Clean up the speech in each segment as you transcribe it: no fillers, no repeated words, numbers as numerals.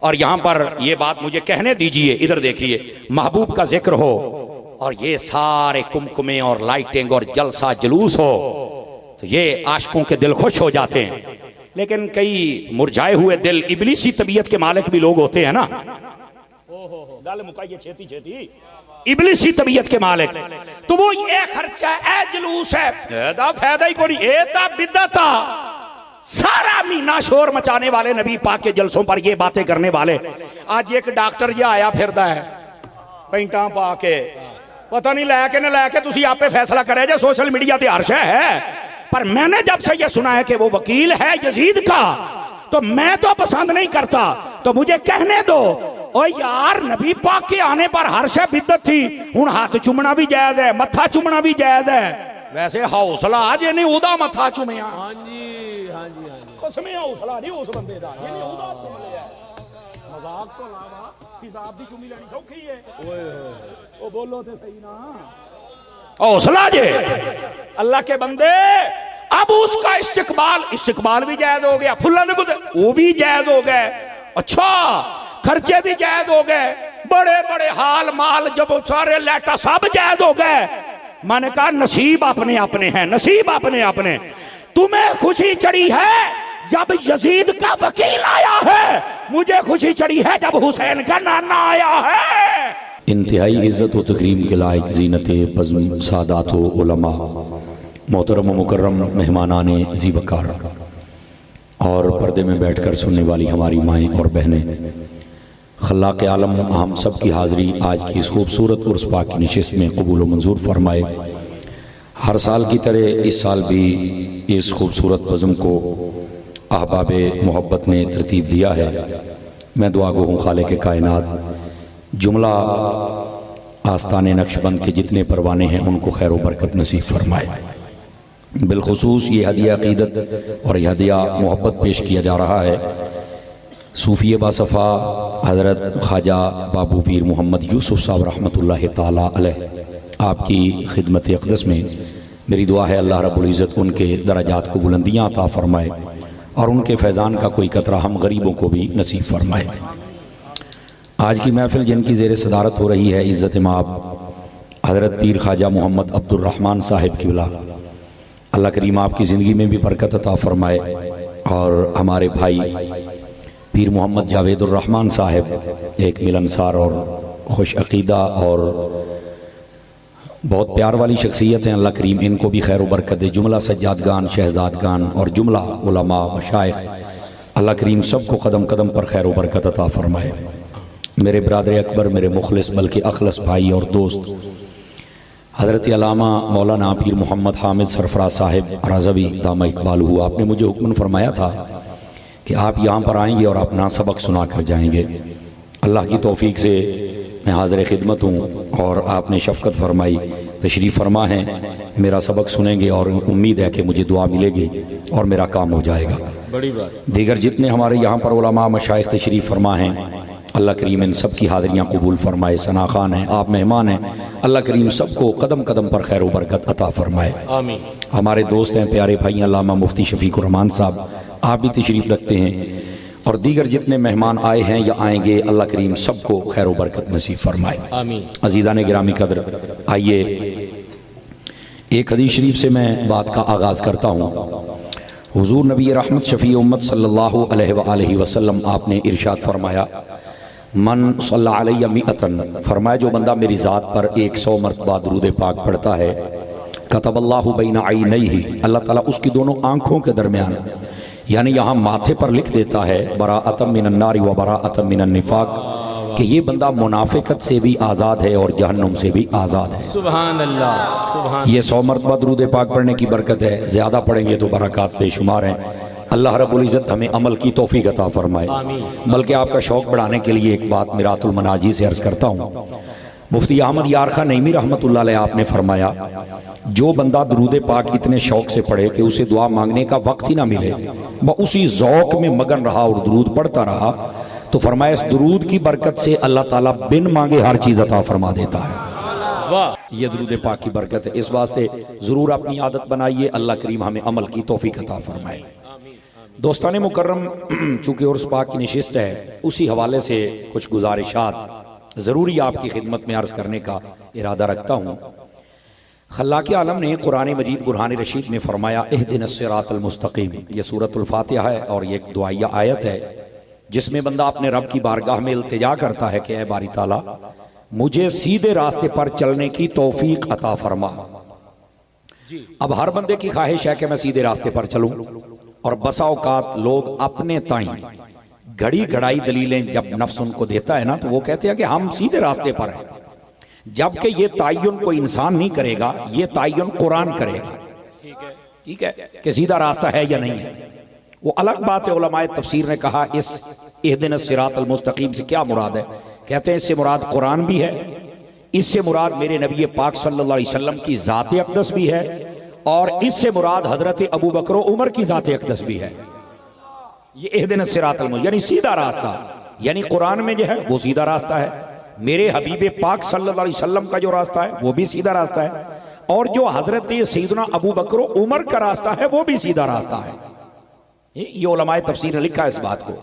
और यहां पर यह बात मुझे कहने दीजिए, इधर देखिए, महबूब का जिक्र हो और ये सारे कुमकुमे और लाइटिंग और जलसा जुलूस हो तो ये आशिकों के दिल खुश हो जाते हैं। लेकिन कई मुरझाए हुए दिल, इबलीसी तबीयत के मालिक भी लोग होते हैं ना, गल मुकाइए छेती छेती, इबलीसी तबीयत के मालिक, तो वो ये खर्चा है, जुलूस है, फायदा ही कोई, बिदता सारा महीना शोर मचाने वाले नबी पाक के जलसों पर ये बातें करने वाले। आज एक डॉक्टर जो आया फिरदा है पेंटा पा के, पता नहीं लैके न लैके, तुसी आपे फैसला करे जो, सोशल मीडिया ते हर्ष है। पर मैंने जब से ये सुना है कि वो वकील है यजीद का, तो मैं तो पसंद नहीं करता, तो मुझे कहने दो। ओ यार, नबी पाक के आने पर हर्ष है, बिद्दत थी, हुण हाथ चुमना भी जायज है, मत्था चुमना भी जायज है। वैसे हौसला आज नहीं उदा मत्था चुमिया, हां जी हां जी हां जी, कसमे हौसला नहीं उस बंदे दा, ये नहीं उदा चुम लिया। मजाक तो लावा, हिसाब दी चुमी लेनी सौखी है। ओए होए, ओ बोलो ते सही ना, हौसला जे अल्लाह के बंदे। अब उसका इस्तिकबाल भी जायज हो गया, फुल्लन वो भी जायज हो गए, अच्छा खर्चे भी जायज हो गए, बड़े बड़े हाल माल जब सारे लेटा सब जायज हो गए। मैंने कहा नसीब अपने अपने हैं, नसीब अपने अपने। तुम्हें खुशी चढ़ी है जब यजीद का वकील आया है, मुझे खुशी चढ़ी है जब हुसैन का नाना आया है। इंतहाई इज़्ज़त व तकरीम के लायक ज़ीनत बज़्म सादात व उलमा, मोहतरम व मुकर्रम मेहमानाने ज़ीवकार और पर्दे में बैठकर सुनने वाली हमारी माएँ और बहनें, खल्लाक़ आलम हम सब की हाज़री आज की इस खूबसूरत उर्स पाक की नशिस्त में कबूल व मंजूर फरमाए। हर साल की तरह इस साल भी इस खूबसूरत बज़्म को अहबाब मोहब्बत ने तरतीब दिया है। मैं दुआ गो हूँ खालिक़ कायनात जुमला आस्ताने नक्शबंद के जितने परवाने हैं उनको खैर व बरकत नसीब फरमाए। बिलखुसूस ये हदिया अक़ीदत और यह हदिया मोहब्बत पेश किया जा रहा है सूफ़ी बासफ़ा हज़रत ख्वाजा बाबू पीर मोहम्मद यूसुफ साहब रहमतुल्लाह ताला अलैह आपकी खिदमत अक़दस में। मेरी दुआ है अल्लाह रब्बुल इज़्ज़त उनके दराजात को बुलंदियाँ अता फ़रमाए और उनके फैज़ान का कोई कतरा हम गरीबों को भी नसीब फरमाए। आज की महफ़िल जिनकी ज़ेर सदारत हो रही है, इज़्ज़त माब हज़रत पीर ख्वाजा मोहम्मद अब्दुर्रहमान साहिब क़िबला, अल्लाह करीम आपकी ज़िंदगी में भी बरकत अता फ़रमाए। और हमारे भाई पीर मोहम्मद जावेदुर्रहमान साहिब एक मिलनसार और खुश अक़ीदा और बहुत प्यार वाली शख्सियत हैं, अल्लाह करीम इनको भी खैर व बरकत दे। जुमला सज्जादगान, शहजादगान और जुमला उलमा मशाइख, अल्लाह करीम सबको कदम कदम पर खैर व बरकत अता फ़रमाए। मेरे बरादर अकबर, मेरे मुखलिस बल्कि अखलस भाई और दोस्त हज़रत अल्लामा मौलाना पीर मोहम्मद हामिद सरफराज साहिब रज़वी दामा इकबाल हुआ, आपने मुझे हुक्म फरमाया था कि आप यहाँ पर आएंगे और अपना सबक सुना कर जाएंगे। अल्लाह की तौफीक से मैं हाज़िर खिदमत हूँ और आपने शफ़क़त फरमाई, तशरीफ़ फरमा है, मेरा सबक सुनेंगे और उम्मीद है कि मुझे दुआ मिलेगी और मेरा काम हो जाएगा। बड़ी बात। दीगर जितने हमारे यहाँ पर उलमा मशाइख तशरीफ़ फरमा हैं, अल्लाह करीम इन सब की हाज़िरियाँ कबूल फरमाए। सना खान हैं, आप मेहमान हैं, अल्लाह करीम सबको कदम कदम पर खैर व बरकत अता फ़रमाए। आमीन। हमारे दोस्त हैं, प्यारे भाई अल्लामा मुफ्ती शफ़ीक़ुर रहमान साहब, आप भी तशरीफ़ रखते हैं और दीगर जितने मेहमान आए हैं या आएंगे, अल्लाह करीम सबको खैर व बरकत नसीब फरमाए। आमीन। अज़ीज़ान गिरामी कदर, आइए एक हदीस शरीफ से मैं बात का आगाज़ करता हूँ। हुज़ूर नबी रहमत शफ़ी उम्मत सल्लल्लाहु अलैहि वसल्लम आपने इरशाद फरमाया, मन सल्ला अलैया मिअतन, फरमाया जो बंदा मेरी ज़ात पर 100 मरतबा दुरूद पाक पढ़ता है, कतबल्लाहु बैना ऐनैहि, अल्लाह ताला उसकी दोनों आँखों के दरमियान, यानी यहाँ माथे पर लिख देता है, बराअतम मिनन नारि व बराअतम मिनन निफाक, कि ये बंदा मुनाफिकत से भी आज़ाद है और जहन्नुम से भी आज़ाद है। सुभान अल्लाह, सुभान। ये 100 मरतबा दुरूद पाक पढ़ने की बरकत है, ज़्यादा पढ़ेंगे तो बरक़ात बेशुमार हैं। अल्लाह रब्बुल इज़्ज़त हमें अमल की तौफ़ीक़ अता फ़रमाए। बल्कि आपका शौक़ बढ़ाने के लिए एक बात मिरातुल मनाजी से अर्ज़ करता हूँ। मुफ्ती अहमद यार खान नईमी रहमतुल्लाह अलैह आपने फरमाया, जो बंदा दुरूद पाक इतने शौक़ से पढ़े कि उसे दुआ मांगने का वक्त ही ना मिले, वह उसी ज़ौक़ में मगन रहा और दुरूद पढ़ता रहा, तो फरमाया इस दुरूद की बरकत से अल्लाह ताला बिन मांगे हर चीज़ अता फरमा देता है। वाह, ये दुरूद पाक की बरकत है। इस वास्ते ज़रूर अपनी आदत बनाइए, अल्लाह करीम हमें अमल की तौफ़ीक़ अता फरमाए। दोस्तान मुकर्रम, चूँकि उर्स पाक की नशिस्त है, उसी हवाले से कुछ गुजारिशात ज़रूरी आपकी खिदमत में अर्ज़ करने का इरादा रखता हूँ। खल्लाक़ आलम ने कुरान मजीद बुरहान रशीद में फरमाया इहदिनस सिरातल मुस्तकीम, ये सूरतुल फातिहा है और ये एक दुआया आयत है जिसमें बंदा अपने रब की बारगाह में इल्तिजा करता है कि ऐ बारी ताला मुझे सीधे रास्ते पर चलने की तौफीक अता फरमा। अब हर बंदे की ख्वाहिश है कि मैं सीधे रास्ते पर चलूं, और बसा औकात लोग अपने ताई घड़ी घड़ाई दलीलें जब नफ्स उनको देता है ना, तो वो कहते हैं कि हम सीधे रास्ते पर हैं, जबकि ये तयन कोई इंसान नहीं करेगा, ये तयन कुरान करेगा। ठीक है कि सीधा रास्ता है या नहीं है, वो अलग बात है। उलमाए तफसीर ने कहा इस इहदिनस सिरातल मुस्तकीम से क्या मुराद है। कहते हैं इससे मुराद कुरान भी है, इससे मुराद मेरे नबी पाक सल्लल्लाहु अलैहि वसल्लम की ज़ात अक़दस भी है, और इससे मुराद हजरत अबू बकर उमर की ज़ात अक़दस भी है। ये इहदिनस सिरातल मुस्तकीम यानी सीधा रास्ता, यानी कुरान में जो है वो सीधा रास्ता है, मेरे हबीब पाक सल्लल्लाहु अलैहि वसल्लम का जो रास्ता है वो भी सीधा रास्ता है, और जो हजरत सैयदना अबू बकर उमर का रास्ता है वो भी सीधा रास्ता है। ये उलमाए तफसीर ने लिखा है इस बात को,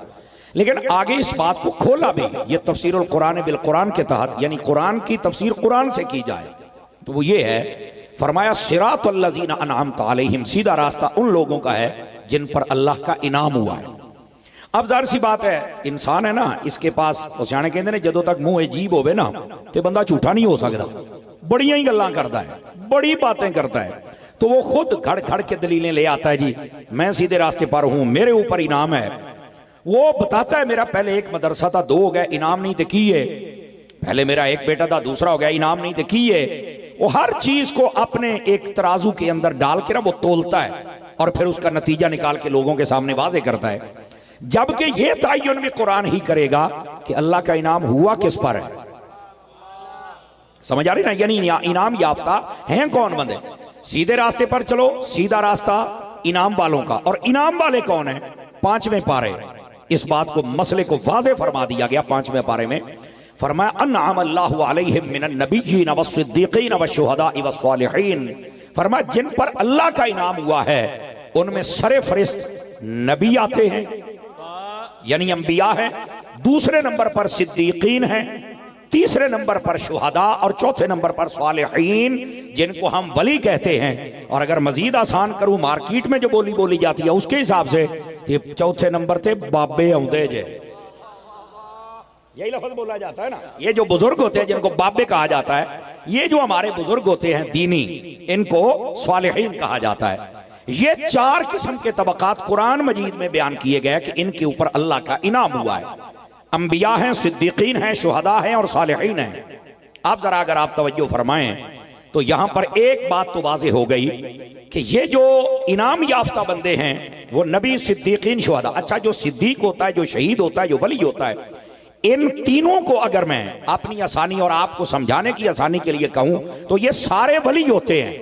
लेकिन आगे इस बात को खोला भी, ये तफसीरुल कुरान बिल कुरान के तहत, यानी कुरान की तफसीर कुरान से की जाए तो वो ये है, फरमाया सिरातल लज़ीना अनअमत अलैहिम, सीधा रास्ता उन लोगों का है जिन पर अल्लाह का इनाम हुआ है। अब जाहिर सी बात है, इंसान है ना, इसके पास सियाने कहते ने जदों तक मुंह अजीब होवे ना तो बंदा झूठा नहीं हो सकता, बड़ियां ही गल्लां करता है, बड़ी बातें करता है, तो वो खुद घड़ घड़ के दलीलें ले आता है, जी मैं सीधे रास्ते पर हूं, मेरे ऊपर इनाम है। वो बताता है मेरा पहले एक मदरसा था, 2 हो गया, इनाम नहीं तो किए, पहले मेरा एक बेटा था, दूसरा हो गया, इनाम नहीं तो किए। वो हर चीज को अपने एक तराजू के अंदर डाल के ना वो तोलता है और फिर उसका नतीजा निकाल के लोगों के सामने वाजे करता है, जबकि ये तयन भी कुरान ही करेगा कि अल्लाह का इनाम हुआ किस पर है। समझ आ रही ना, यानी इनाम याफ्ता हैं कौन बंदे, सीधे रास्ते पर चलो, सीधा रास्ता इनाम वालों का, और इनाम वाले कौन है, 5वें पारे इस बात को मसले को वाज़े फरमा दिया गया। 5वें पारे में फरमाया अन्अम अल्लाहु अलैहिम मिनन नबिय्यीन वस्सिद्दीकीन वश्शुहदाई वस्सालिहीन, फरमाया जिन पर अल्लाह का इनाम हुआ है उनमें सरे फरिश्त नबी आते हैं यानी अंबिया हैं, दूसरे नंबर पर सिद्दीकीन हैं, तीसरे नंबर पर शुहदा, और चौथे नंबर पर सालिहीन जिनको हम वली कहते हैं। और अगर मजीद आसान करूं, मार्केट में जो बोली बोली जाती है उसके हिसाब से चौथे नंबर पे बाबे आउंदे जे, यही लफ्ज बोला जाता है ना। ये जो बुजुर्ग होते हैं जिनको बाबे कहा जाता है, ये जो हमारे बुजुर्ग होते हैं दीनी, इनको सालिहीन कहा जाता है। ये 4 किस्म के तबकात कुरान मजीद में बयान किए गए कि इनके ऊपर अल्लाह का इनाम हुआ है। अंबिया हैं, सिद्दीकीन हैं, शुहदा हैं और सालिहीन हैं। आप जरा अगर आप तवज्जो फरमाएं तो यहां पर एक बात तो वाज़ेह हो गई कि ये जो इनाम याफ्ता बंदे हैं वो नबी, सिद्दीकीन, शुहदा। अच्छा, जो सिद्दीक होता है, जो शहीद होता है, जो वली होता है, इन तीनों को अगर मैं अपनी आसानी और आपको समझाने की आसानी के लिए कहूं तो ये सारे वली होते हैं,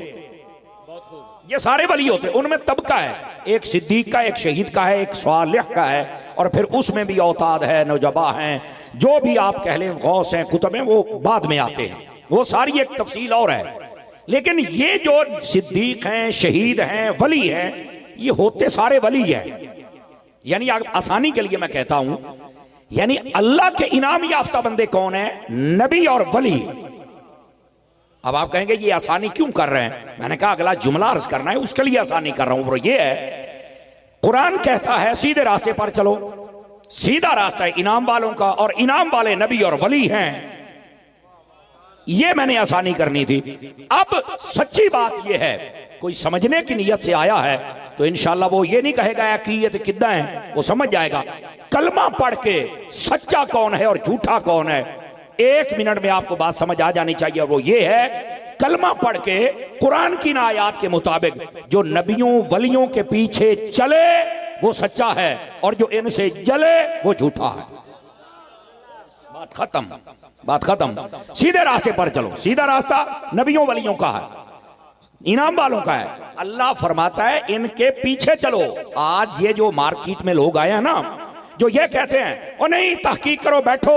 ये सारे वली होते हैं। उनमें तबका है, एक सिद्दीक का, एक शहीद का है, एक सालिह का है, और फिर उसमें भी औताद है, नौजबा हैं, जो भी आप कह लें, गौस हैं, कुतुब हैं, वो बाद में आते हैं, वो सारी एक तफसील और है। लेकिन ये जो सिद्दीक हैं, शहीद हैं, वली हैं, ये होते सारे वली हैं। यानी आसानी के लिए मैं कहता हूं, यानी अल्लाह के इनाम याफ्ता बंदे कौन है, नबी और वली। अब आप कहेंगे ये आसानी क्यों कर रहे हैं, मैंने कहा अगला जुमला अर्ज करना है, उसके लिए आसानी कर रहा हूं। और ये है, कुरान कहता है सीधे रास्ते पर चलो, सीधा रास्ता है इनाम वालों का, और इनाम वाले नबी और वली हैं। ये मैंने आसानी करनी थी। अब सच्ची बात यह है, कोई समझने की नीयत से आया है तो इंशाल्लाह वो ये नहीं कहेगा अकीदत किद्दा है, वो समझ जाएगा कलमा पढ़ के सच्चा कौन है और झूठा कौन है। 1 मिनट में आपको बात समझ आ जानी चाहिए, और वो ये है, कलमा पढ़ के कुरान की आयात के मुताबिक जो नबियों वलियों के पीछे चले वो सच्चा है, और जो इनसे जले वो झूठा है। बात खत्म, बात खत्म। सीधे रास्ते पर चलो, सीधा रास्ता नबियों वलियों का है, इनाम वालों का है। अल्लाह फरमाता है इनके पीछे चलो। आज ये जो मार्केट में लोग आए हैं ना, जो ये कहते हैं ओ नहीं तहकीक करो बैठो,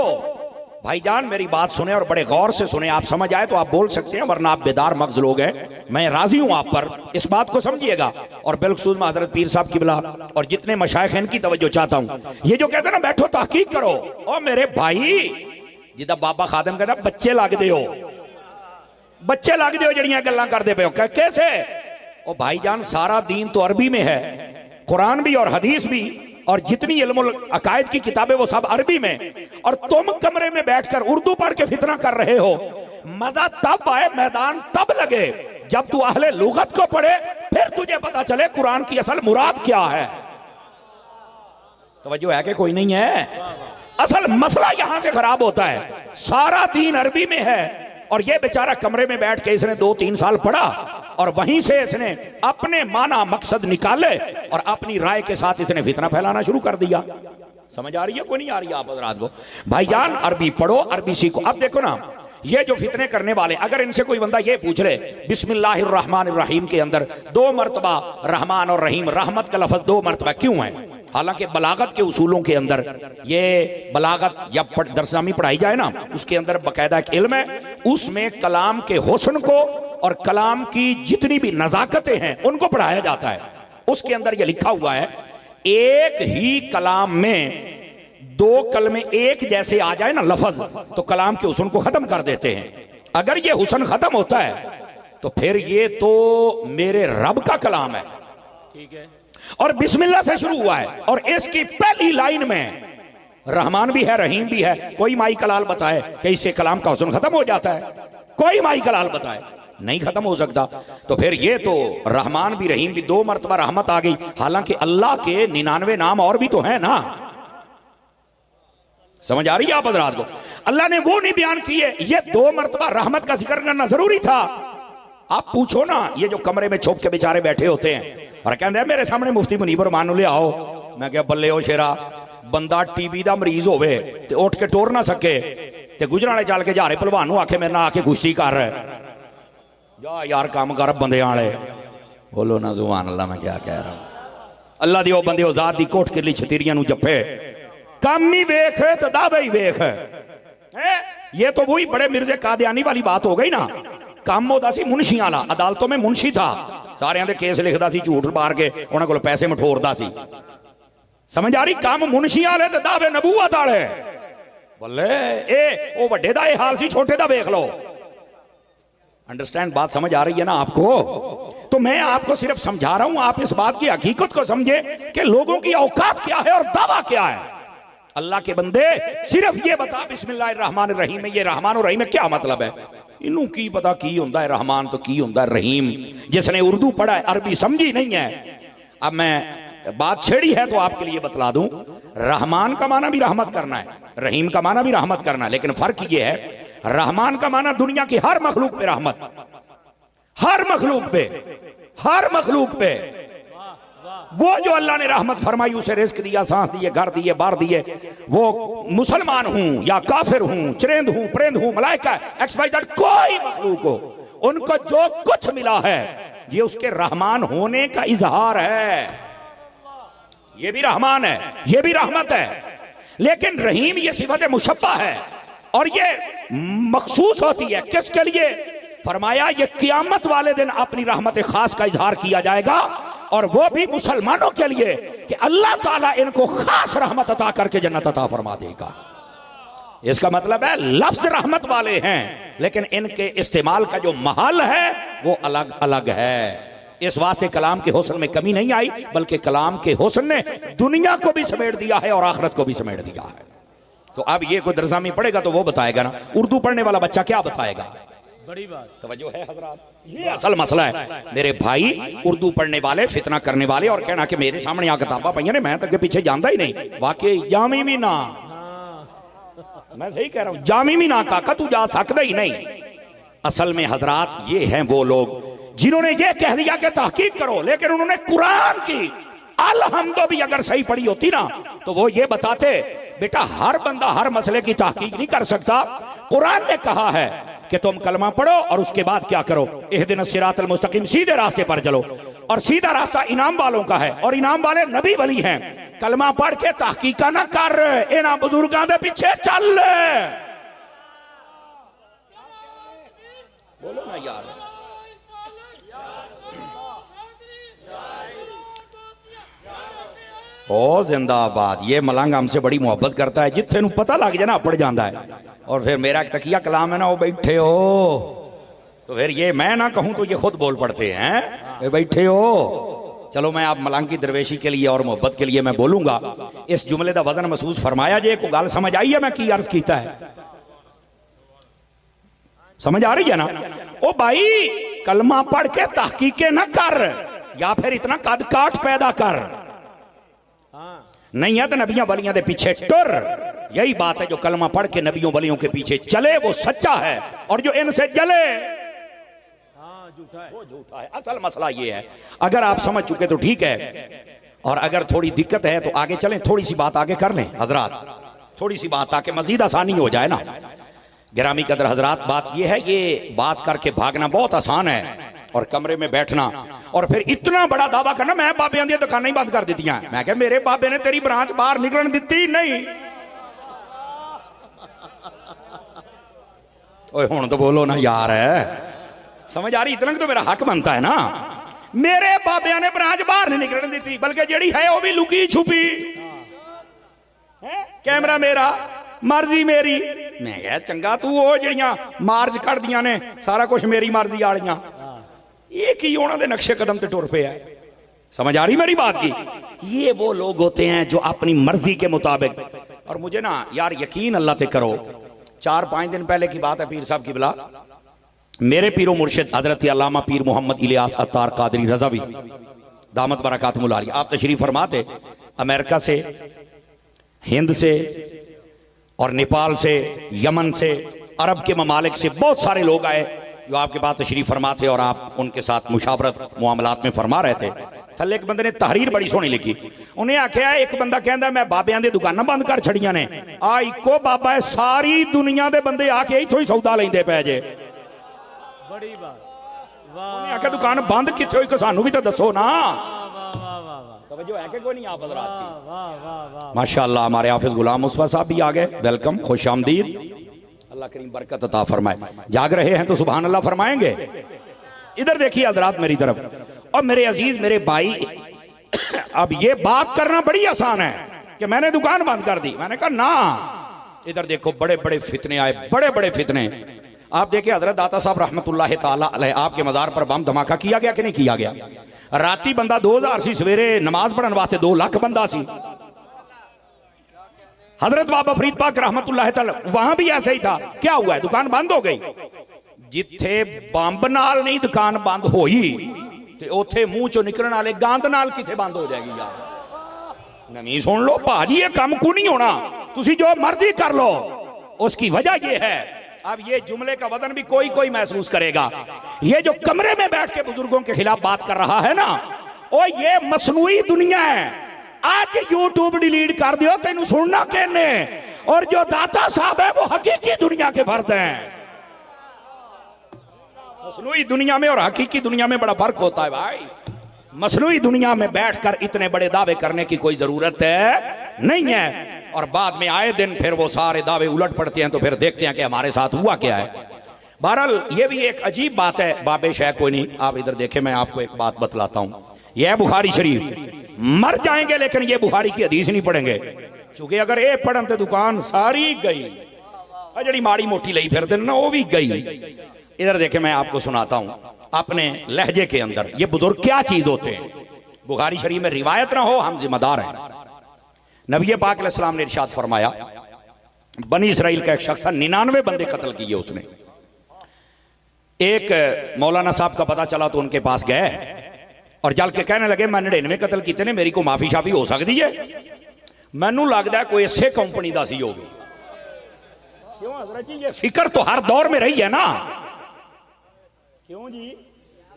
भाईजान मेरी बात सुने और बड़े गौर से सुने, आप समझ आए तो आप बोल सकते हैं, वरना आप बेदार मगज लोग हैं। मैं राजी हूं आप पर, इस बात को समझिएगा। और बिलखुसूस में हजरत पीर साहब किबला और जितने मशाइख हैं इनकी तवज्जो चाहता हूं। ये जो कहते हैं ना बैठो तहकीक करो, और मेरे भाई जिदा बाबा खादम कहता बच्चे लगदे हो, बच्चे लगदे हो जड़ियां गल्लां करदे पे हो। कैसे? ओ भाईजान सारा दीन तो अरबी में है, कुरान भी और हदीस भी और जितनी इल्मुल अकायद की किताबें वो सब अरबी में, और तुम कमरे में बैठकर उर्दू पढ़ के फितना कर रहे हो। मजा तब आए, मैदान तब लगे जब तू अहले लुगत को पढ़े, फिर तुझे पता चले कुरान की असल मुराद क्या है। तवज्जो है कि कोई नहीं है? असल मसला यहां से खराब होता है। सारा दीन अरबी में है और ये बेचारा कमरे में बैठ के इसने 2-3 साल पढ़ा और वहीं से इसने अपने माना मकसद निकाले और अपनी राय के साथ इसने फितना फैलाना शुरू कर दिया। समझ आ रही है कोई नहीं आ रही है आप हज़रात को? भाईजान अरबी पढ़ो, अरबी सीखो। अब देखो ना, ये जो फितने करने वाले, अगर इनसे कोई बंदा ये पूछ ले बिस्मिल्लाहिर्रहमानिर्रहीम के अंदर 2 मरतबा रहमान और रहीम, रहमत का लफ्ज 2 मरतबा क्यों है? हालांकि बलागत के उसूलों के अंदर ये बलागत या दरसामी पढ़ाई जाए ना, उसके अंदर बाकायदा एक इल्म है, उसमें कलाम के हुस्न को और कलाम की जितनी भी नजाकतें हैं उनको पढ़ाया जाता है। उसके अंदर ये लिखा हुआ है, एक ही कलाम में 2 कलमे एक जैसे आ जाए ना लफ्ज, तो कलाम के हुस्न को खत्म कर देते हैं। अगर ये हुस्न खत्म होता है तो फिर ये तो मेरे रब का कलाम है। ठीक है, और बिस्मिल्लाह से शुरू हुआ है और इसकी पहली लाइन में रहमान भी है, रहीम भी है। कोई माई कलाल बताए कि इससे कलाम का हुस्न खत्म हो जाता है? कोई माई कलाल बताए? नहीं खत्म हो सकता। तो फिर ये तो रहमान भी रहीम भी 2 मरतबा रहमत आ गई, हालांकि अल्लाह के 99 नाम और भी तो है ना। समझ आ रही है आप हज़रात को? अल्लाह ने वो नहीं बयान किए, ये 2 मरतबा रहमत का जिक्र करना जरूरी था। आप पूछो ना, ये जो कमरे में छुप के बेचारे बैठे होते हैं और कहते हैं मेरे सामने मुफ्ती मुनीबर मानो ले आओ, मैं क्या बल्ले हो शेरा, बंदा टीबी दा मरीज होवे ते उठ के टोर ना सके ते गुजराले चल के जारे भलवान नूं आखे मेरे नाल आके कुश्ती कर जा यार, काम कर बंदे वाले। बोलो ना सुभान अल्लाह, मैं क्या कह रहा हूं। अल्लाह दी ओ बंदे ओ जात दी कोट किरली छतीरियां नूं जप्पे, काम ही वेख ते दावे ही वेख। ये तो वही बड़े मिर्जे कादियानी वाली बात हो गई ना। काम होता सी मुंशियां वाला, अदालतों में मुंशी था, सारियां दे केस लिखदा सी, झूठ मार के उन्हां कोल पैसे मठोरदा सी। समझ आ रही? काम मुंशियां वाले ते दावे नबूवत वाले। बल्ले ए ओ वड्डे दा ए हाल सी, छोटे दा देख लो। अंडरस्टैंड? बात समझ आ रही है ना आपको? तो मैं आपको सिर्फ समझा रहा हूं, आप इस बात की हकीकत को समझे कि लोगों की औकात क्या है और दावा क्या है। अल्लाह के बंदे सिर्फ ये बता बिस्मिल्लाहिर्रहमानिर्रहीम में ये रहमान और रहीम में क्या मतलब है? इनू की पता की होंदा है रहमान तो की होंदा है रहीम। जिसने उर्दू पढ़ा है, अरबी समझी नहीं है। अब मैं बात छेड़ी है तो आपके लिए बतला दूं, रहमान का माना भी रहमत करना है, रहीम का माना भी रहमत करना है, लेकिन फर्क ये है रहमान का माना दुनिया की हर मखलूक पे रहमत, हर मखलूक पे, हर मखलूक पे। वो जो अल्लाह ने रहमत फरमाई, उसे रिस्क दिया, सांस दिए, घर दिए, बार दिए, वो मुसलमान हूं या काफिर हूं, चरेंद हूं, परिंद हूं, मलाइका, XYZ कोई मखलूक हो, उनको जो कुछ मिला है ये उसके रहमान होने का इजहार है। ये भी रहमान है, ये भी रहमत है। लेकिन रहीम ये सिफत मुशब्बा है और ये मखसूस होती है किसके लिए? फरमाया ये क़यामत वाले दिन अपनी रहमत खास का इजहार किया जाएगा और वो भी मुसलमानों के लिए कि अल्लाह ताला इनको खास रहमत अता करके जन्नत अता फरमा देगा। इसका मतलब है लफ्ज रहमत वाले हैं, लेकिन इनके इस्तेमाल का जो महल है वो अलग अलग है। इस वास्ते कलाम के हुस्न में कमी नहीं आई, बल्कि कलाम के हुस्न ने दुनिया को भी समेट दिया है और आखिरत को भी समेट दिया है। तो अब ये कोई दरसामी पढ़ेगा तो वो बताएगा ना, उर्दू पढ़ने वाला बच्चा क्या बताएगा? बड़ी बात तवज्जो है हजरात, ये असल मसला है मेरे भाई। उर्दू पढ़ने वाले, फितना करने वाले और कहना कि मेरे सामने आ किताबा पईयां ने, मैं तो पीछे जानता ही नहीं। वाकई जामी भी ना, मैं सही कह रहा हूं, जामी भी ना काका तू जा सकता ही नहीं। असल में हजरात ये हैं वो लोग जिन्होंने ये कह दिया कि तहकीक करो, लेकिन उन्होंने कुरान की अलहम्दो भी अगर सही पढ़ी होती ना तो वो ये बताते बेटा हर बंदा हर मसले की तहकीक नहीं कर सकता। कुरान ने कहा है कि तुम कलमा पढ़ो और उसके बाद क्या करो, इहदिनस सिरातल मुस्तकीम, सीधे रास्ते पर चलो। और सीधा रास्ता इनाम वालों का है और इनाम वाले नबी वली हैं। कलमा पढ़ के तहकीक ना कर, इन्हां बुजुर्गां दे पीछे चल। बोलो ना यार। ओ जिंदाबाद। ये मलंग हमसे बड़ी मोहब्बत करता है, जिथे नूं पता लग जाए ना पड़ जाता है। और फिर मेरा एक तकिया कलाम है ना, वो बैठे हो तो फिर ये मैं ना कहूं तो ये खुद बोल पड़ते हैं, बैठे हो। चलो मैं आप मलंग की दरवेशी के लिए और मोहब्बत के लिए मैं बोलूंगा। इस जुमले का वजन महसूस फरमाया जे, को गल समझ आई है मैं की अर्ज कीता है? समझ आ रही है ना? ओ भाई कलमा पढ़ के तहकीके ना कर, या फिर इतना कद काट पैदा कर। नहीं है तो नबियों वलियों के पीछे टुर। यही बात है, जो कलमा पढ़ के नबियों वलियों के पीछे चले वो सच्चा है, और जो इनसे जले वो झूठा है। असल मसला ये है, अगर आप समझ चुके तो ठीक है, और अगर थोड़ी दिक्कत है तो आगे चलें। थोड़ी सी बात आगे कर लें हजरात, थोड़ी सी बात, ताकि मजीद आसानी हो जाए ना। गिरामी कदर हजरात, बात यह है, ये बात करके भागना बहुत आसान है, और कमरे में बैठना और फिर इतना बड़ा दावा करना मैं बाबियां दी दुकानें ही बंद कर दी। मैं क्या मेरे बाबे ने तेरी ब्रांच बाहर निकलन दी नहीं? ओए हुण तो बोलो ना यार, समझ आ रही? इतना तो मेरा हक बनता है ना। मेरे बाबिया ने ब्रांच बाहर नहीं निकलन दी, बल्कि जेड़ी है वो भी लुकी छुपी है। कैमरा मेरा, मर्जी मेरी। मैं क्या चंगा तू वो जड़ियां मार्च कर दिया ने सारा कुछ मेरी मर्जी वालियां, ये की उन्होंने नक्शे कदम ते टुर पे है। समझ आ रही मेरी बात की? ये वो लोग होते हैं जो अपनी मर्जी के मुताबिक। और मुझे ना यार यकीन अल्लाह ते करो, 4-5 दिन पहले की बात है, पीर साहब की बिला, मेरे पीरो मुर्शिद हजरत अल्लामा पीर मोहम्मद इलियास अत्तार कादरी रज़वी दामत बरकातुहुल आलिया, आप तशरीफ फरमाते अमेरिका से, हिंद से और नेपाल से, यमन से, अरब के ममालिक से बहुत सारे लोग आए जो आपके पास तशरीफ फरमा थे, और आप उनके साथ मुशावरत मुआमलात में फरमा रहे थे। थले एक बंदे ने तहरीर बड़ी सोहनी लिखी, उन्हें आख्या, एक बंदा कहता मैं बाबियां दी दुकानां बंद कर छड़ियां ने, आ इको बाबा है, सारी दुनिया के बंदे आके इथों ही सौदा लेंदे पै जे। बड़ी बात। उन्हें आख्या दुकान बंद किथे होई, सानू भी तो दसो ना। तवज्जो है कि कोई नहीं आप हज़रात की? माशाअल्लाह हमारे हाफिज गुलाम मुस्तफा साहब भी आ गए, वेलकम, खुश आमदीद। अल्लाह करीम बरकत अता फरमाए। जाग रहे हैं तो सुभान अल्लाह फरमाएंगे। इधर देखिए हजरात मेरी तरफ, और मेरे अजीज मेरे भाई, अब ये बात करना बड़ी आसान है कि मैंने दुकान बंद कर दी। मैंने कहा ना, इधर देखो बड़े बड़े फितने आए, बड़े बड़े फितने। आप देखिए हजरत दाता साहब रहमतुल्लाह ताला अलैह, आपके मज़ार पर बम धमाका किया गया कि नहीं किया गया? राती बंदा 2000 सी, सवेरे नमाज पढ़ने वास्ते 2 लाख बंदा सी। हजरत बाबा फरीद पाक रहमतुल्लाह ताला, वहां भी ऐसा ही था। क्या हुआ है? दुकान बंद हो गई। जिथे बंब नाल नहीं दुकान बंद होई, ते उथे मुंह चो निकलने वाले गंद नाल किथे बंद हो जाएगी यार? नहीं सुन लो भाजी, ये कम को नहीं होना, तुसी जो मर्जी कर लो। उसकी वजह ये है, अब ये जुमले का वजन भी कोई कोई महसूस करेगा। ये जो कमरे में बैठ के बुजुर्गों के खिलाफ बात कर रहा है ना, ओ ये मसनूई दुनिया है। आज यूट्यूब डिलीट कर दियो, तेनू सुनना कहने। और जो दाता साहब है वो हकीकी दुनिया के फर्द हैं। मसनूई दुनिया में और हकीकी दुनिया में बड़ा फर्क होता है भाई। मसनूई दुनिया में बैठकर इतने बड़े दावे करने की कोई जरूरत है नहीं है, और बाद में आए दिन फिर वो सारे दावे उलट पड़ते हैं, तो फिर देखते हैं कि हमारे साथ हुआ क्या है। बहरहाल ये भी एक अजीब बात है। बाबे शाह कोई नहीं, आप इधर देखें, मैं आपको एक बात बतलाता हूं। यह बुखारी शरीफ, मर जाएंगे लेकिन ये बुखारी की हदीस नहीं पढ़ेंगे, क्योंकि अगर ये पढ़न तो दुकान सारी गई, जड़ी माड़ी मोटी लई फिर ना वो भी गई। इधर देखे मैं आपको सुनाता हूं अपने लहजे के अंदर ये बुजुर्ग क्या चीज होते हैं। बुखारी शरीफ में रिवायत ना हो, हम जिम्मेदार हैं। नबी पाक अलैहिस्सलाम ने इरशाद फरमाया, बनी इसराइल का एक शख्स था, 99 बंदे कत्ल किए उसने। एक मौलाना साहब का पता चला तो उनके पास गए और जल के कहने लगे, मैं 99 कत्ल किए ने, मेरी को माफी शाफी हो सकती है? मैनू लगता है कोई इसे कंपनी का सी होगी। क्यों हज़रत जी, ये फिक्र तो हर दौर में रही है ना। क्यों जी,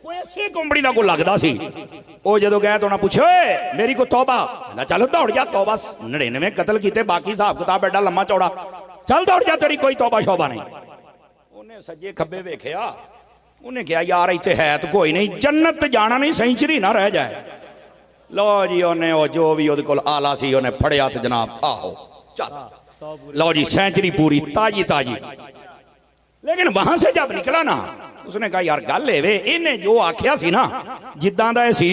कोई इसे कंपनी का कोई लगता सी। वो जो गए तो उन्हें पूछे, मेरी को तौबा, चल दौड़ जा, तौबा 99 कत्ल किए, बाकी हिसाब किताब एडा लम्मा चौड़ा, चल दौड़ जा, तेरी कोई तौबा शोबा नहीं। उन्हें सज्जे खब्बे वेख्या, उन्हें कहा यार इतने है तो कोई नहीं, जन्नत जाना नहीं, सेंचुरी ना रह जाए। लो जी उन्हें वो जो भी उहदे कोल आला सी उन्हें फड़िया तो जनाब आहो चल, लो जी सेंचुरी पूरी ताजी ताजी। लेकिन वहां से जब निकला ना, उसने कहा यार गल है वे इन्हें जो आख्या सी ना जिद्दां दा सी,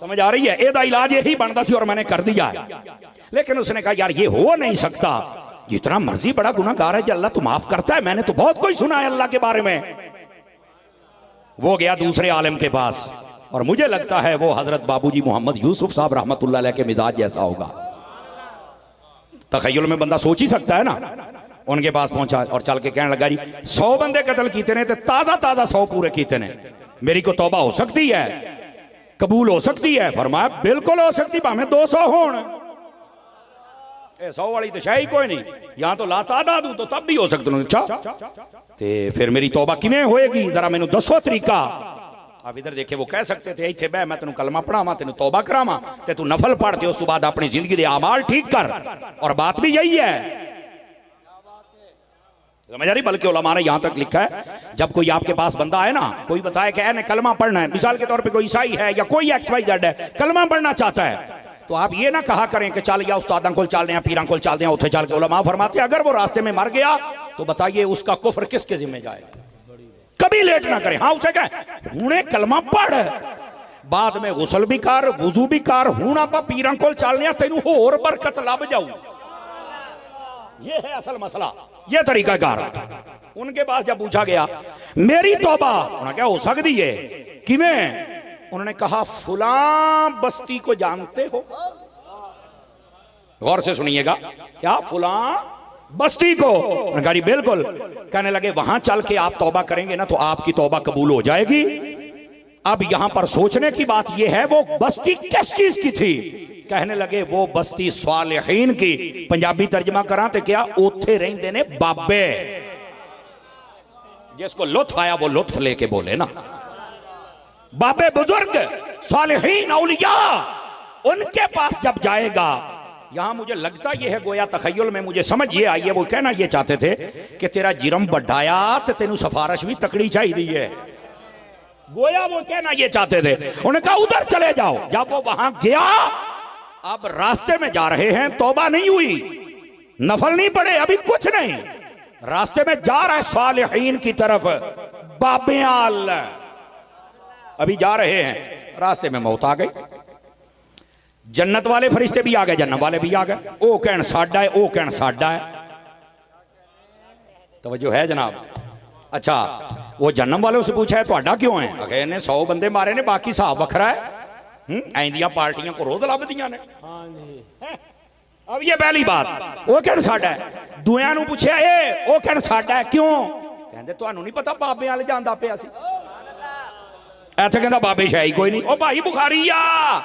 समझ आ रही है, एदा इलाज यही बनता सी और मैंने कर दिया है। लेकिन उसने कहा यार ये हो नहीं सकता, जितना मर्जी बड़ा गुनाहगार है अल्लाह तो माफ करता है, मैंने तो बहुत कुछ सुना है अल्लाह के बारे में। वो गया दूसरे आलिम के पास और मुझे लगता है वो हजरत बाबूजी मोहम्मद यूसुफ साहब रहमतुल्लाह अलैह के मिजाज जैसा होगा। तखय्युल में बंदा सोच ही सकता है ना। उनके पास पहुंचा और चल के कहने लगा जी 100 बंदे कत्ल कीते ने, ताजा ताजा 100 पूरे कीते ने, मेरी को तौबा हो सकती है, कबूल हो सकती है? फरमाया बिल्कुल हो सकती, भावें 200 होण, 100 वाली तो शाही कोई नहीं, यहां तो लातादाद हूं तो तब भी हो सकते। अच्छा ते फिर मेरी तौबा किवें होएगी, जरा मैनू दसो तरीका। अब इधर देखे वो कह सकते थे इत्थे बह मैं तेन कलमा पढ़ावा, तेन तौबा करावा, ते तू नफल पढ़ ते उस तो बाद अपनी जिंदगी दे आमाल ठीक कर, और बात भी यही है, समझ आ रही। बल्कि उलमा ने यहां तक लिखा है जब कोई आपके पास बंदा है ना, कोई बताए कि ने कलमा पढ़ना है, मिसाल के तौर पे कोई ईसाई है या कोई XYZ है कलमा पढ़ना चाहता है, तो आप ये ना कहा करें कि चल या उस्तादां को चल दें, पीरां को चल दें, उथे चल के। उलमा फरमाते हैं अगर वो रास्ते में मर गया तो बताइए उसका कुफ्र किसके जिम्मे जाए, कभी लेट ना करें। हाँ उसे कहें हूने कलमा पढ़, बाद में गुसल भी कर, वुजू भी कर, हूं आप पीरां को चलने तेन होर बरकत लभ जाऊ। ये है असल मसला, ये तरीका कार। उनके पास जब पूछा गया मेरी तौबा, उन्होंने क्या हो सकती है किवें? उन्होंने कहा फुलां बस्ती को जानते हो? गौर से सुनिएगा, क्या फुलां बस्ती को? उन्होंने कहा बिल्कुल। कहने लगे वहां चल के आप तौबा करेंगे ना तो आपकी तौबा कबूल हो जाएगी। अब यहां पर सोचने की बात यह है वो बस्ती किस चीज की थी? कहने लगे वो बस्ती स्वालिहीन की। पंजाबी तर्जमा करा तो क्या ओथे रहंदे ने बाबे, जिसको लुत्फ आया वो लुत्फ लेके बोले ना, बाबे बुजुर्ग सालिहीन औलिया, उनके पास जब जाएगा। यहां मुझे लगता यह है गोया तखय्युल में मुझे समझ ये आई है, वो कहना ये चाहते थे कि तेरा जिरम बढ़ाया तो तेनू सफारिश भी तकड़ी चाहिए है, गोया वो कहना ये चाहते थे। उन्होंने कहा उधर चले जाओ। जब वो वहां गया, अब रास्ते में जा रहे हैं, तौबा नहीं हुई, नफल नहीं पड़े, अभी कुछ नहीं, रास्ते में जा रहा है सालिहीन की तरफ, बाबेआल अभी जा रहे हैं, रास्ते में मौत आ गई। जन्नत वाले फरिश्ते भी आ गए, जन्नत वाले भी आ गए, ओ कहन साडा है, ओ कहन साडा है। तवज्जो है जनाब? अच्छा वो जन्नत वाले से पूछा है तो क्यों है? अगे ने 100 बंदे मारे ने, बाकी हिसाब वखरा है। ऐंदियां पार्टियां को रोज लभदियां ने। अब ये पहली बात, वो कहन साडा है। दूया नूं पूछया ए ओ कहन साडा है, क्यों? कहंदे तुहानू नहीं पता बाबे वाले जांदा पिया सी, इत्थे कहंदा बाबे शाही कोई नहीं, ओ भाई बुखारी आ।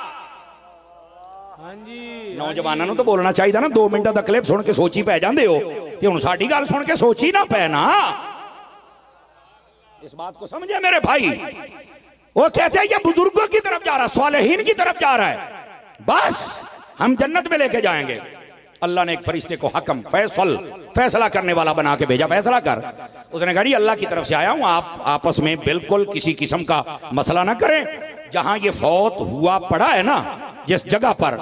नौजवानों तो बोलना चाहिए ना, 2 मिनट का क्लिप सुन के सोची पै जाते हो, कि हुण साडी गल सुन के सोची ना पै ना। इस बात को समझे मेरे भाई? वो कहते हैं ये बुजुर्गों की तरफ जा रहा है, सालिहीन की तरफ जा रहा है, बस हम जन्नत में लेके जाएंगे। अल्लाह ने एक फरिश्ते को हकम फैसला करने वाला बना के भेजा, फैसला कर। उसने कहा अल्लाह की तरफ से आया हूं, आप आपस में बिल्कुल किसी किस्म का मसला ना करें। जहां ये फौत हुआ पड़ा है ना, जिस जगह पर,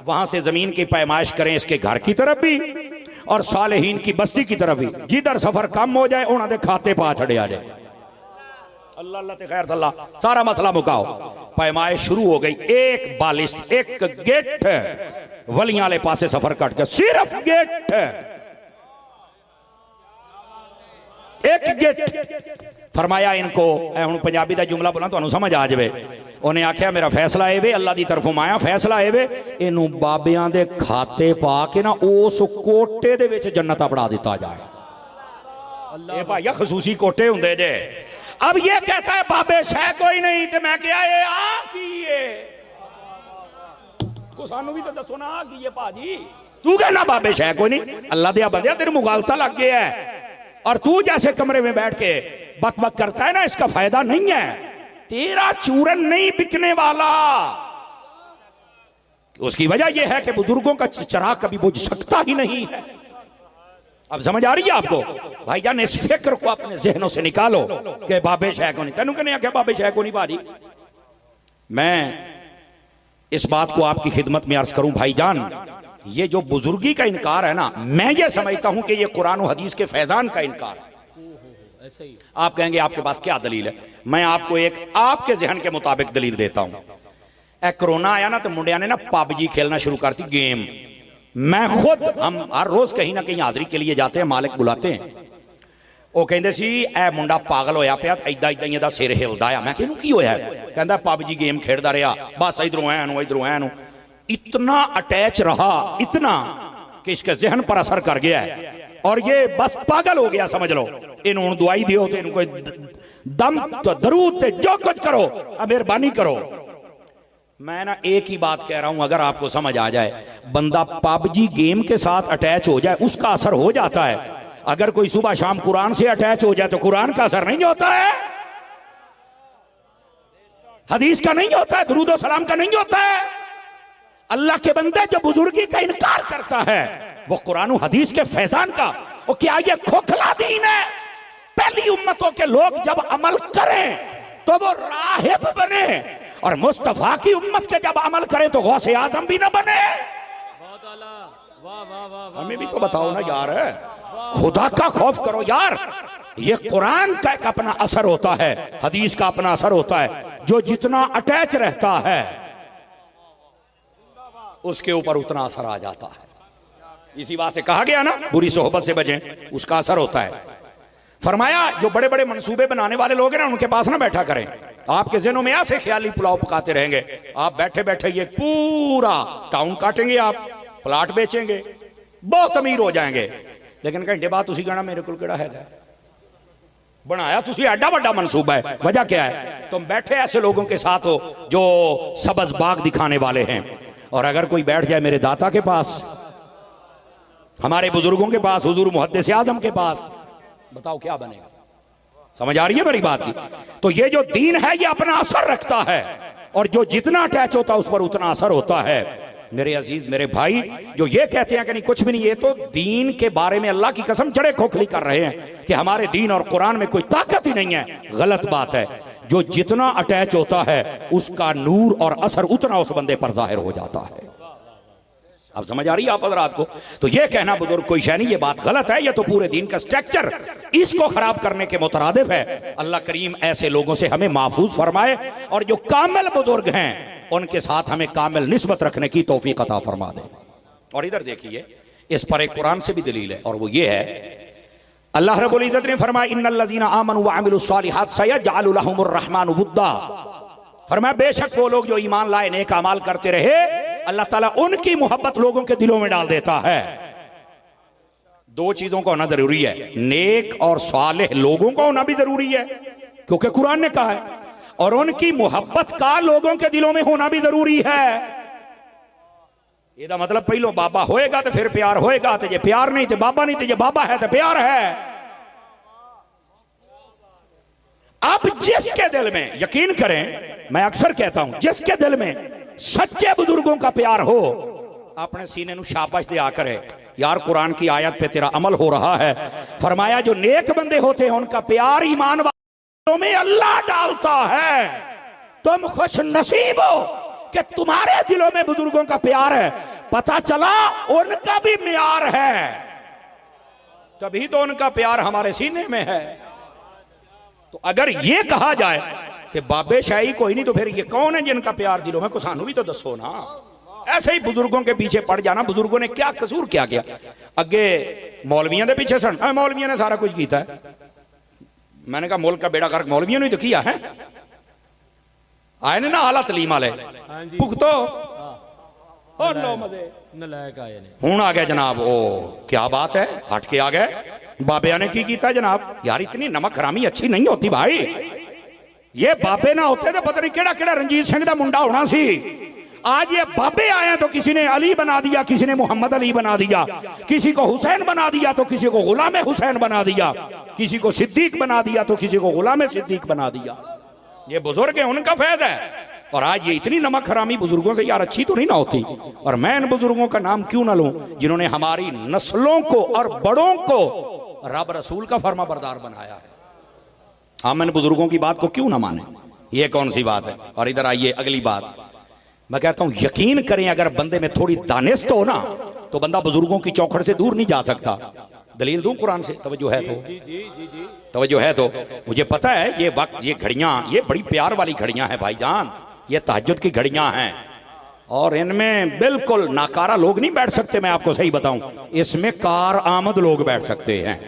वहां से जमीन की पैमाइश करें इसके घर की तरफ भी और सालिहीन की बस्ती की तरफ भी। जिधर सफर कम हो जाए उन्होंने खाते पा छड़े आ जाए। अल्लाह अल्लाह ते खैर अल्लाह, सारा मसला मुकाओ। पैमाइश शुरू हो गई, एक बालिस्ट, एक गेट वलियां वाले पासे सफर कट के, सिर्फ गेट, एक गेट। फरमाया इनको, हुण पंजाबी का जुमला बोला तो समझ आ जाए। उन्हें आख्या मेरा फैसला एवे, अल्लाह की तरफों आया फैसला एवे, इनू बाबियां दे खाते पा के ना उस कोटे दे विच जन्नत अपना दिता जाए। ये भाई खसूसी कोटे हुंदे जे। अब ये कहता है बाबे शह कोई नहीं, तो मैं क्या ये आ की है को सानू भी तो दसो ना की है भाजी, तू कहना बाबे शह कोई नहीं। अल्लाह दिया बंदिया तेरे मुगालता लग गया है, और तू जैसे कमरे में बैठ के बक बक करता है ना, इसका फायदा नहीं है, तेरा चूरन नहीं बिकने वाला। उसकी वजह यह है कि बुजुर्गों का चिराग कभी बुझ सकता ही नहीं है। अब समझ आ रही है आपको भाईजान? इस फिक्र को अपने जहनों से निकालो कि बाबे शह को नहीं, तेनू कहने आख्या बाबे शह को नहीं भाजी। मैं इस बात को आपकी खिदमत में अर्ज करूं भाईजान, ये जो बुजुर्गी का इनकार है ना, मैं ये समझता हूं कि ये कुरान और हदीस के फैजान का इनकार है। ऐसे ही आप कहेंगे आपके पास क्या दलील है? मैं आपको एक आपके जहन के मुताबिक दलील देता हूं। कोरोना आया ना तो मुंडिया ने ना पबजी खेलना शुरू कर दी, गेम। मैं खुद, हम हर रोज कहीं ना कहीं हाजिरी के लिए जाते हैं, मालिक बुलाते हैं। वो कहते सी ए मुंडा पागल होया पिया, इदा इदा ही सिर हिलदा आ। मैं कहूं की होया? कहता पबजी गेम खेलदा रहा, बस इधरों ऐनू इतना अटैच रहा, इतना कि इसके जहन पर असर कर गया है और ये बस पागल हो गया, समझ लो। इन्होंने दवाई दियो तो इनको दम तो दरूद ते जो कुछ करो, मेहरबानी करो। मैं ना एक ही बात कह रहा हूं, अगर आपको समझ आ जाए, बंदा पबजी गेम के साथ अटैच हो जाए उसका असर हो जाता है। अगर कोई सुबह शाम कुरान से अटैच हो जाए तो कुरान का असर नहीं होता है, हदीस का नहीं होता है, दुरूद और सलाम का नहीं होता है। अल्लाह के बंदे जो बुजुर्गी का इनकार करता है वो कुरान और हदीस के फैजान का, वो क्या ये खोखला दीन है? पहली उम्मतों के लोग जब अमल करें तो वो राहिब बने, और मुस्तफा की उम्मत के जब अमल करें तो गौसे आजम भी ना बने। बहुत आला, वाह वाह वाह। हमें भी तो बताओ ना यार, खुदा का खौफ करो यार। ये कुरान का एक अपना असर होता है, हदीस का अपना असर होता है। जो जितना अटैच रहता है उसके ऊपर उतना असर आ जाता है। इसी बात से कहा गया ना, बुरी सोहबत से बचें, उसका असर होता है। फरमाया जो बड़े बड़े मंसूबे बनाने वाले लोग हैं ना, उनके पास ना बैठा करें। आपके ज़हनों में ऐसे ख्याली पुलाव पकाते रहेंगे, आप बैठे बैठे ये पूरा टाउन काटेंगे, आप प्लाट बेचेंगे, बहुत अमीर हो जाएंगे। लेकिन घंटे बाद तुसी कहना मेरे को केड़ा है बनाया, तुसी एडा बड़ा मंसूबा है। वजह क्या है? तुम बैठे ऐसे लोगों के साथ हो जो सबज बाग दिखाने वाले हैं। और अगर कोई बैठ जाए मेरे दाता के पास, हमारे बुजुर्गों के पास, हुजूर मुहद्दिस आजम के पास, बताओ क्या बनेगा? समझ आ रही है मेरी बात की? तो ये जो दीन है ये अपना असर रखता है, और जो जितना अटैच होता है उस पर उतना असर होता है। मेरे अजीज, मेरे भाई, जो ये कहते हैं कि नहीं कुछ भी नहीं, ये तो दीन के बारे में अल्लाह की कसम चढ़े खोखली कर रहे हैं कि हमारे दीन और कुरान में कोई ताकत ही नहीं है। गलत बात है। जो जितना अटैच होता है उसका नूर और असर उतना उस बंदे पर जाहिर हो जाता है। अब समझ आ रही है आप हज़रात को? तो ये कहना बुजुर्ग कोई शय नहीं, ये बात गलत है। ये तो पूरे दीन का स्ट्रक्चर इसको खराब करने के मुतरादिफ है। अल्लाह करीम ऐसे लोगों से हमें महफूज फरमाए, और जो कामिल बुजुर्ग हैं उनके साथ हमें कामिल निस्बत रखने की तौफीक अता फरमा दे। और इधर देखिए, इस पर एक कुरान से भी दलील है, और वो ये है, अल्लाह रब्बुल इज्जत ने फरमाया इन्नल्लज़ीना आमनू व अमिलुस सालिहात सयजअलु लहुमुर रहमानु वुद्दा। फरमाया बेशक वो लोग जो ईमान लाए, नेक अमाल करते रहे, अल्लाह ताला उनकी मोहब्बत लोगों के दिलों में डाल देता है। दो चीजों का होना जरूरी है, नेक और सालेह लोगों का होना भी जरूरी है, क्योंकि कुरान ने कहा है, और उनकी मोहब्बत का लोगों के दिलों में होना भी जरूरी है। ਇਹਦਾ मतलब पहलो बाबा होएगा तो फिर प्यार होएगा, तो ये प्यार नहीं तो बाबा नहीं, तो ये बाबा है तो प्यार है। अब जिसके दिल में, यकीन करें, मैं अक्सर कहता हूं, जिसके दिल में सच्चे बुजुर्गों का प्यार हो, अपने सीने नु शाबाश दिया करे, यार कुरान की आयत पे तेरा अमल हो रहा है। फरमाया जो नेक बंदे होते हैं उनका प्यार ईमान वालों में अल्लाह डालता है। तुम खुश नसीब हो कि तुम्हारे दिलों में बुजुर्गों का प्यार है। पता चला उनका भी म्यार है, तभी तो उनका प्यार हमारे सीने में है। तो अगर ये कहा जाए कि बाबे शाही कोई नहीं, तो फिर ये कौन है जिनका प्यार दिलों में? को सानू भी तो दसो ना। ऐसे ही बुजुर्गों के पीछे पड़ जाना, बुजुर्गों ने क्या कसूर क्या किया? अगे मौलवियों के पीछे सन, मौलवियों ने सारा कुछ किया है। मैंने कहा मुल्क का बेड़ा गर्क मौलवियों ने तो किया है। आए ने ना आला तलीम वाले भुगतो, और लो मजे नलायक आए ने। हूं आ गया जनाब, ओ क्या बात है, हट के आ गए। बाबिया ने की कीता जनाब? यार इतनी नमक हरामी अच्छी नहीं होती भाई। ये बाबे ना होते तो पता नहीं केड़ा केड़ा रंजीत सिंह का मुंडा होना सी। आज ये बाबे आए तो किसी ने अली बना दिया, किसी ने मोहम्मद अली बना दिया, किसी को हुसैन बना दिया तो किसी को गुलाम हुसैन बना दिया, किसी को सिद्दीक बना दिया तो किसी को गुलाम सिद्दीक बना दिया। ये बुजुर्ग है, उनका फैज है। और आज ये इतनी नमक हरामी बुजुर्गों से यार अच्छी तो नहीं ना होती। और मैं इन बुजुर्गों का नाम क्यों ना लूं जिन्होंने हमारी नस्लों को और बड़ों को रब रसूल का फर्मा बरदार बनाया है। हम इन बुजुर्गों की बात को क्यों ना माने? ये कौन सी बात है? और इधर आइए अगली बात, मैं कहता हूं यकीन करें, अगर बंदे में थोड़ी दानिश तो हो ना, तो बंदा बुजुर्गों की चौखट से दूर नहीं जा सकता। दलील दूं कुरान से? तवज्जो है तो? जी जी जी जी। तवज्जो है तो? मुझे पता है ये वक्त, ये घड़ियां, ये बड़ी प्यार वाली घड़ियां हैं भाईजान, ये तहज्जुद की घड़ियां हैं और इनमें बिल्कुल नाकारा लोग नहीं बैठ सकते। मैं आपको सही बताऊं, इसमें कार आमद लोग बैठ सकते हैं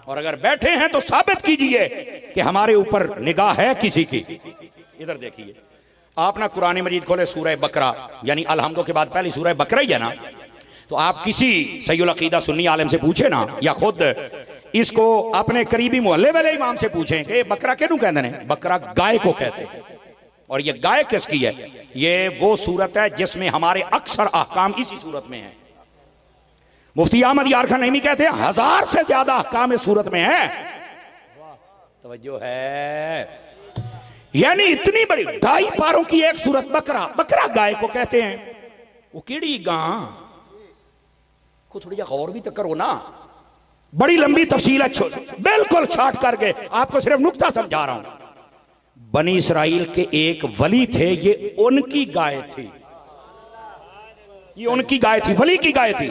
और अगर बैठे हैं तो साबित कीजिए कि हमारे ऊपर निगाह है किसी की। इधर देखिए, आप ना कुरान मजीद खोले सूरह बकरा, यानी अलहम्दो के बाद पहली सूरह बकरा ही है ना, तो आप किसी सैयुल अकीदा सुन्नी आलिम से पूछे ना, या खुद इसको अपने करीबी मोहल्ले वाले इमाम से पूछें कि बकरा क्यों कहते हैं? बकरा गाय को कहते हैं। और ये गाय किसकी है? ये वो सूरत है जिसमें हमारे अक्सर अहकाम इसी सूरत में है। मुफ्ती अहमद यार खान नईमी कहते हैं 1000 से ज्यादा अहकाम इस सूरत में है। तवज्जो है, यानी इतनी बड़ी 2.5 पारों की एक सूरत बकरा, बकरा गाय को कहते हैं। वो कीड़ी गां को थोड़ी गौर भी तो करो ना, बड़ी लंबी तफसील है, बिल्कुल छाट करके आपको सिर्फ नुक्ता समझा रहा हूं। बनी इसराइल के एक वली थे, ये उनकी गाय थी, ये उनकी गाय थी, वली की गाय थी।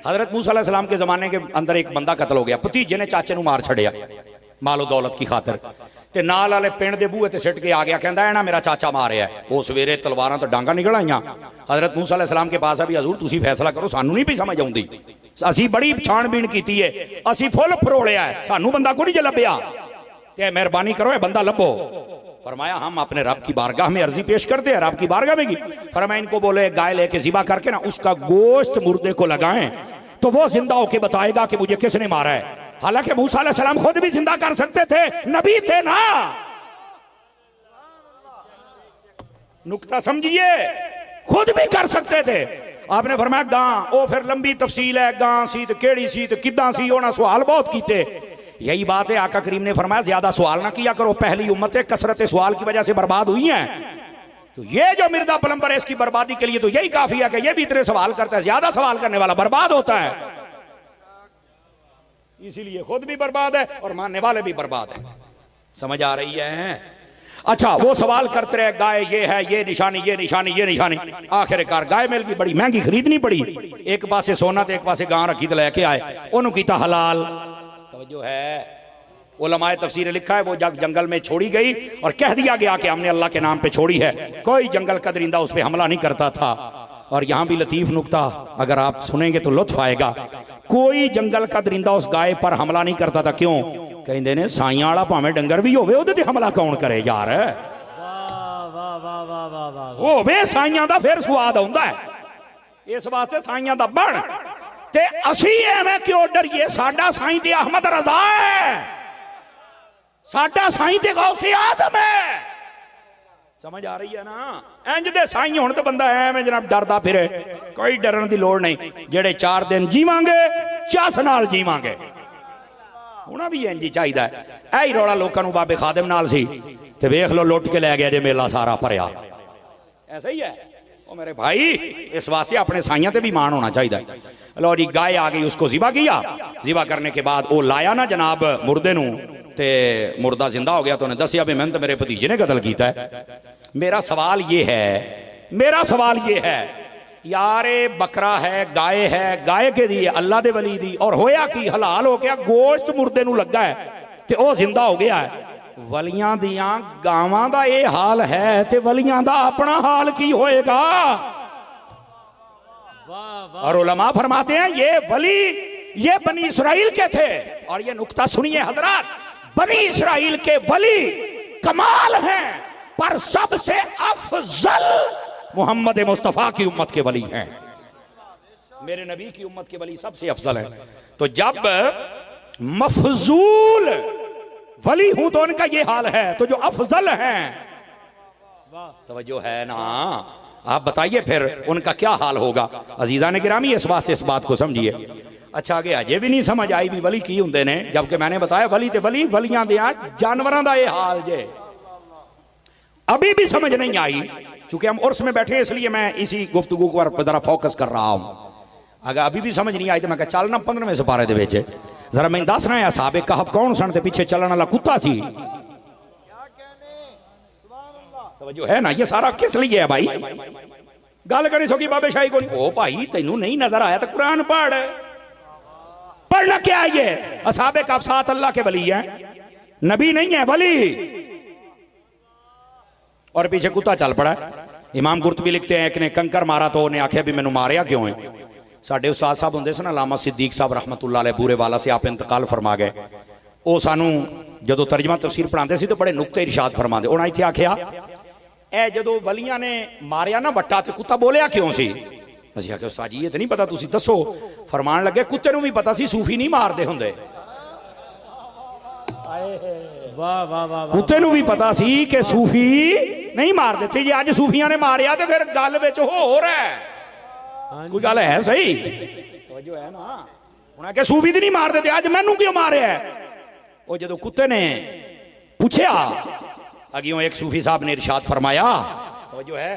हजरत मूसा अलैहि सलाम के जमाने के अंदर एक बंदा कत्ल हो गया, भतीजे ने चाचे नू मार छड़िया मालो दौलत की खातर, ते नाल वाले पिंड दे बूहे ते सिट के आ गया, कहंदा है ना मेरा चाचा मारिया है। वो सवेरे तलवारां तो डांगा निकल आईयां। हजरत मूसा अलैहि सलाम के पास अभी हजूर तुसी फैसला करो, सानू नहीं भी समझ आउंदी, असी बड़ी छाणबीन कीती है, असी फुल फरोलिया है, सानू बंदा कोई नहीं लभ्या, ते मेहरबानी करो ये बंदा लभो। फरमाया हम अपने रब की बारगाह में अर्जी पेश करते हैं, रब की बारगाह में की। फरमाया इनको बोले गाय लेके ज़िबा करके ना उसका गोश्त मुर्दे को लगाएं तो वो जिंदा होके बताएगा कि मुझे किसने मारा है। हालांकि मूसा अलैहि सलाम खुद भी जिंदा कर सकते थे, नबी थे ना। नुक्ता समझिए, खुद भी कर सकते थे। आपने फरमाया गां, ओ फिर लंबी तफसील है, गां सी तो केड़ी सी तो किदां सी, उन्होंने सवाल बहुत कीते। यही बात है, आका करीम ने फरमाया ज्यादा सवाल ना किया करो, पहली उम्मतें कसरत सवाल की वजह से बर्बाद हुई हैं। तो ये जो मिर्जा पलंबर है इसकी बर्बादी के लिए तो यही काफी है कि ये भी इतने सवाल करता है, ज्यादा सवाल करने वाला बर्बाद होता है, इसीलिए खुद भी बर्बाद है और मानने वाले भी बर्बाद है। समझ आ रही है? अच्छा, वो सवाल करते रहे गाय ये है, ये निशानी, ये निशानी, ये निशानी। आखिरकार गाय मिल गई, बड़ी महंगी खरीदनी पड़ी। एक पासे सोना तो एक पासे गां रखी तो लेके आए, उन्होंने कीता हलाल। जो है उलमाए तफसीर लिखा है वो जंगल में छोड़ी गई और कह दिया गया कि हमने अल्लाह के नाम पे छोड़ी है। कोई जंगल का दरिंदा उस पर हमला नहीं करता था। और यहां भी लतीफ नुक्ता अगर आप सुनेंगे तो लुत्फ आएगा, कोई जंगल का दरिंदा उस गाय पर हमला नहीं करता था। क्यों? कहते ने साइयां वाला भावें डंगर भी होवे ओदे ते हमला कौन करे यार। होवे साइयां दा फिर स्वाद आउंदा है, इस वास्ते साइयां दा बण ते असी एवें क्यों डरिए? साडा साईं ते अहमद रजा है, साडा साईं ते गौसे आजम है। समझ आ रही है ना? इंज दे साईं होण ते बंदा एवें जनाब डरदा फिरे, कोई डरन दी लोड़ नहीं। जेड़े 4 दिन जीवांगे चस नाल जीवांगे, होना भी इंज ही चाहिदा है। ऐ ही रौला लोकां नूं बाबे खादिम नाल सी ते वेख लो लुट के लै गया जे मेला सारा भरिया। ऐसा ही है ओ मेरे भाई, इस वास्ते अपने साइयां ते भी मान होना चाहिए। लो जी, गाय आ गई, उसको ज़िबा किया। ज़िबा करने के बाद वो लाया ना जनाब मुर्दे नू, ते मुर्दा जिंदा हो गया। तो उन्हें दसिया भी मैंने तो मेरे भतीजे ने कतल किया है। मेरा सवाल ये है, मेरा सवाल ये है यार, बकरा है, गाय के दी अल्लाह दे वली दी, और होया कि हलाल हो गया, गोश्त मुर्दे नू लगा है ते ओ जिंदा हो गया है। वलियां दियां गावां दा ये हाल है ते वलियां दा अपना हाल की होएगा? और उलमा फरमाते हैं ये वली ये बनी इसराइल के थे। और ये नुक्ता सुनिए हजरात, बनी इसराइल के वली कमाल हैं, पर सबसे अफजल मोहम्मद मुस्तफा की उम्मत के वली हैं। मेरे नबी की उम्मत के वली सबसे अफजल हैं। तो जब मफजूल वली हूं तो उनका ये हाल है, तो जो अफजल हैं, तवज्जो है ना? आप बताइए फिर उनका क्या हाल होगा। अजीजा ने गिरामी, इस वास्ते इस बात को समझिए। अच्छा, आगे अजे भी नहीं समझ आई भी वली की हुंदे ने, जबकि मैंने बताया वली ते वली, वलियां दे जानवरां दा ये हाल जे अभी भी समझ नहीं आई। चूंकि हम उर्स में बैठे इसलिए मैं इसी गुफ्तगू पर जरा फोकस कर रहा हूं। अगर अभी भी समझ नहीं आई तो मैं चलना 15वें सिपारे दे विच जरा मैं दसना है साहब कहफ कौन सन ते पीछे चलने वाला कुत्ता सी। जो है ना, ये सारा किस लिए है भाई? गल करी सोगी बाबे शाही को। ओ भाई तेनू नहीं नजर आया तो कुरान पढ़, पढ़ना क्या है ये? असहाबे का साथ अल्लाह के वली है, नबी नहीं है, वली। और पीछे कुत्ता चल पड़ा। इमाम गुरतबी लिखते हैं एक ने कंकर मारा तो उन्हें आख्या भी मैनू मारिया क्यों है। साडे उस्ताद साहब हुंदे सन अल्लामा सिद्दीक साहब रहमतुल्लाह अलैह बूरे वाला से आप इंतकाल फरमा गए। वो सानू जदों तर्जमा तफसीर पढ़ाते सी तो बड़े नुक्ते इरशाद फरमाते। उन्हें इत्थे आख्या ए जदों वलियां ने मारिया ना वट्टा ते कुत्ता बोलिया क्यों सी? असीं आख्या उस्ताद जी ये तो नहीं पता, तुसीं दसो। फरमान लगे कुत्ते नूं भी पता सी सूफी नहीं मारदे हुंदे। वाह वाह वाह वाह। कुत्ते नूं भी पता सी कि सूफी नहीं मारदे थे। जे अज सूफियां ने मारिया तो फिर गल विच होर है, कोई गल है सही जो है ना। उन्हें क्या सूफी तो नहीं मारते थे, अज मैनू क्यों मारे है? वो जो कुत्ते ने पूछा अगियों एक सूफी साहब ने इरशाद फरमाया जो है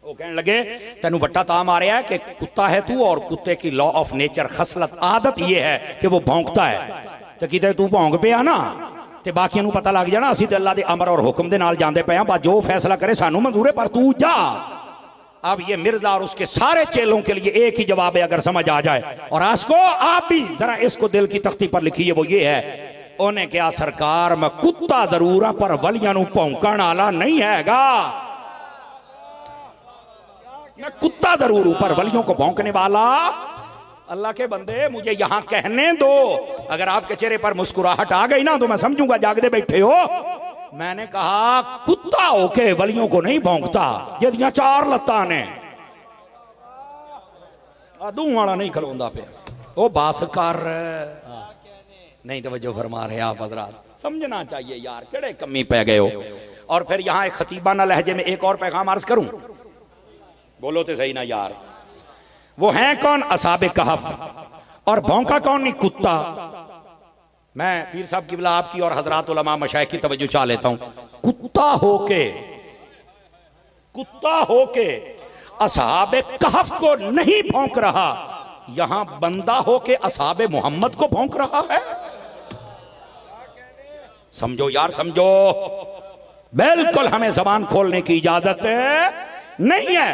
वो कहने लगे तेनू बट्टा ता मारे है कि कुत्ता है तू और कुत्ते की लॉ ऑफ नेचर खसलत आदत ये है कि वो भौंकता है। तो किते तू भौंक पिया ना ते बाकियों नू पता लग जाना असीं ते अल्लाह दे अमर और हुक्म दे नाल जांदे पे हां, बस जो फैसला करे सानू मंजूर है, पर तू जा। अब ये मिर्जा और उसके सारे चेलों के लिए एक ही जवाब है अगर समझ आ जाए। और आसको आप भी जरा इसको दिल की तख्ती पर लिखिए, वो ये है उन्हें क्या सरकार मैं कुत्ता जरूर है पर वलियां नू भौंकण वाला नहीं हैगा। मैं कुत्ता जरूर हूं पर वलियों को भौंकने वाला। अल्लाह के बंदे मुझे यहां कहने दो, अगर आपके चेहरे पर मुस्कुराहट आ गई ना तो मैं समझूंगा जागदे बैठे हो। मैंने कहा कुत्ता होके वलियों को नहीं भौंकता, जदियां चार लत्तां ने दूं वाला नहीं खलोंदा पे। ओ बस कर, नहीं तवज्जो फरमा रहे आप हजरात, समझना चाहिए यार केड़े कमी पै गए हो। और फिर यहां एक खतीबाना लहजे में एक और पैगाम अर्ज करूं, बोलो तो सही ना यार। वो हैं कौन? असहाबे कहफ। और भौंका कौन? नहीं, कुत्ता। मैं पीर साहब की बिला आपकी और हजरात उलमा मशाइख की तवज्जो चाह लेता हूं। कुत्ता होके असहाबे कहफ को नहीं भौंक रहा, यहां बंदा होके असहाबे मोहम्मद को भौंक रहा है। समझो यार, समझो। बिल्कुल हमें जबान खोलने की इजाजत नहीं है,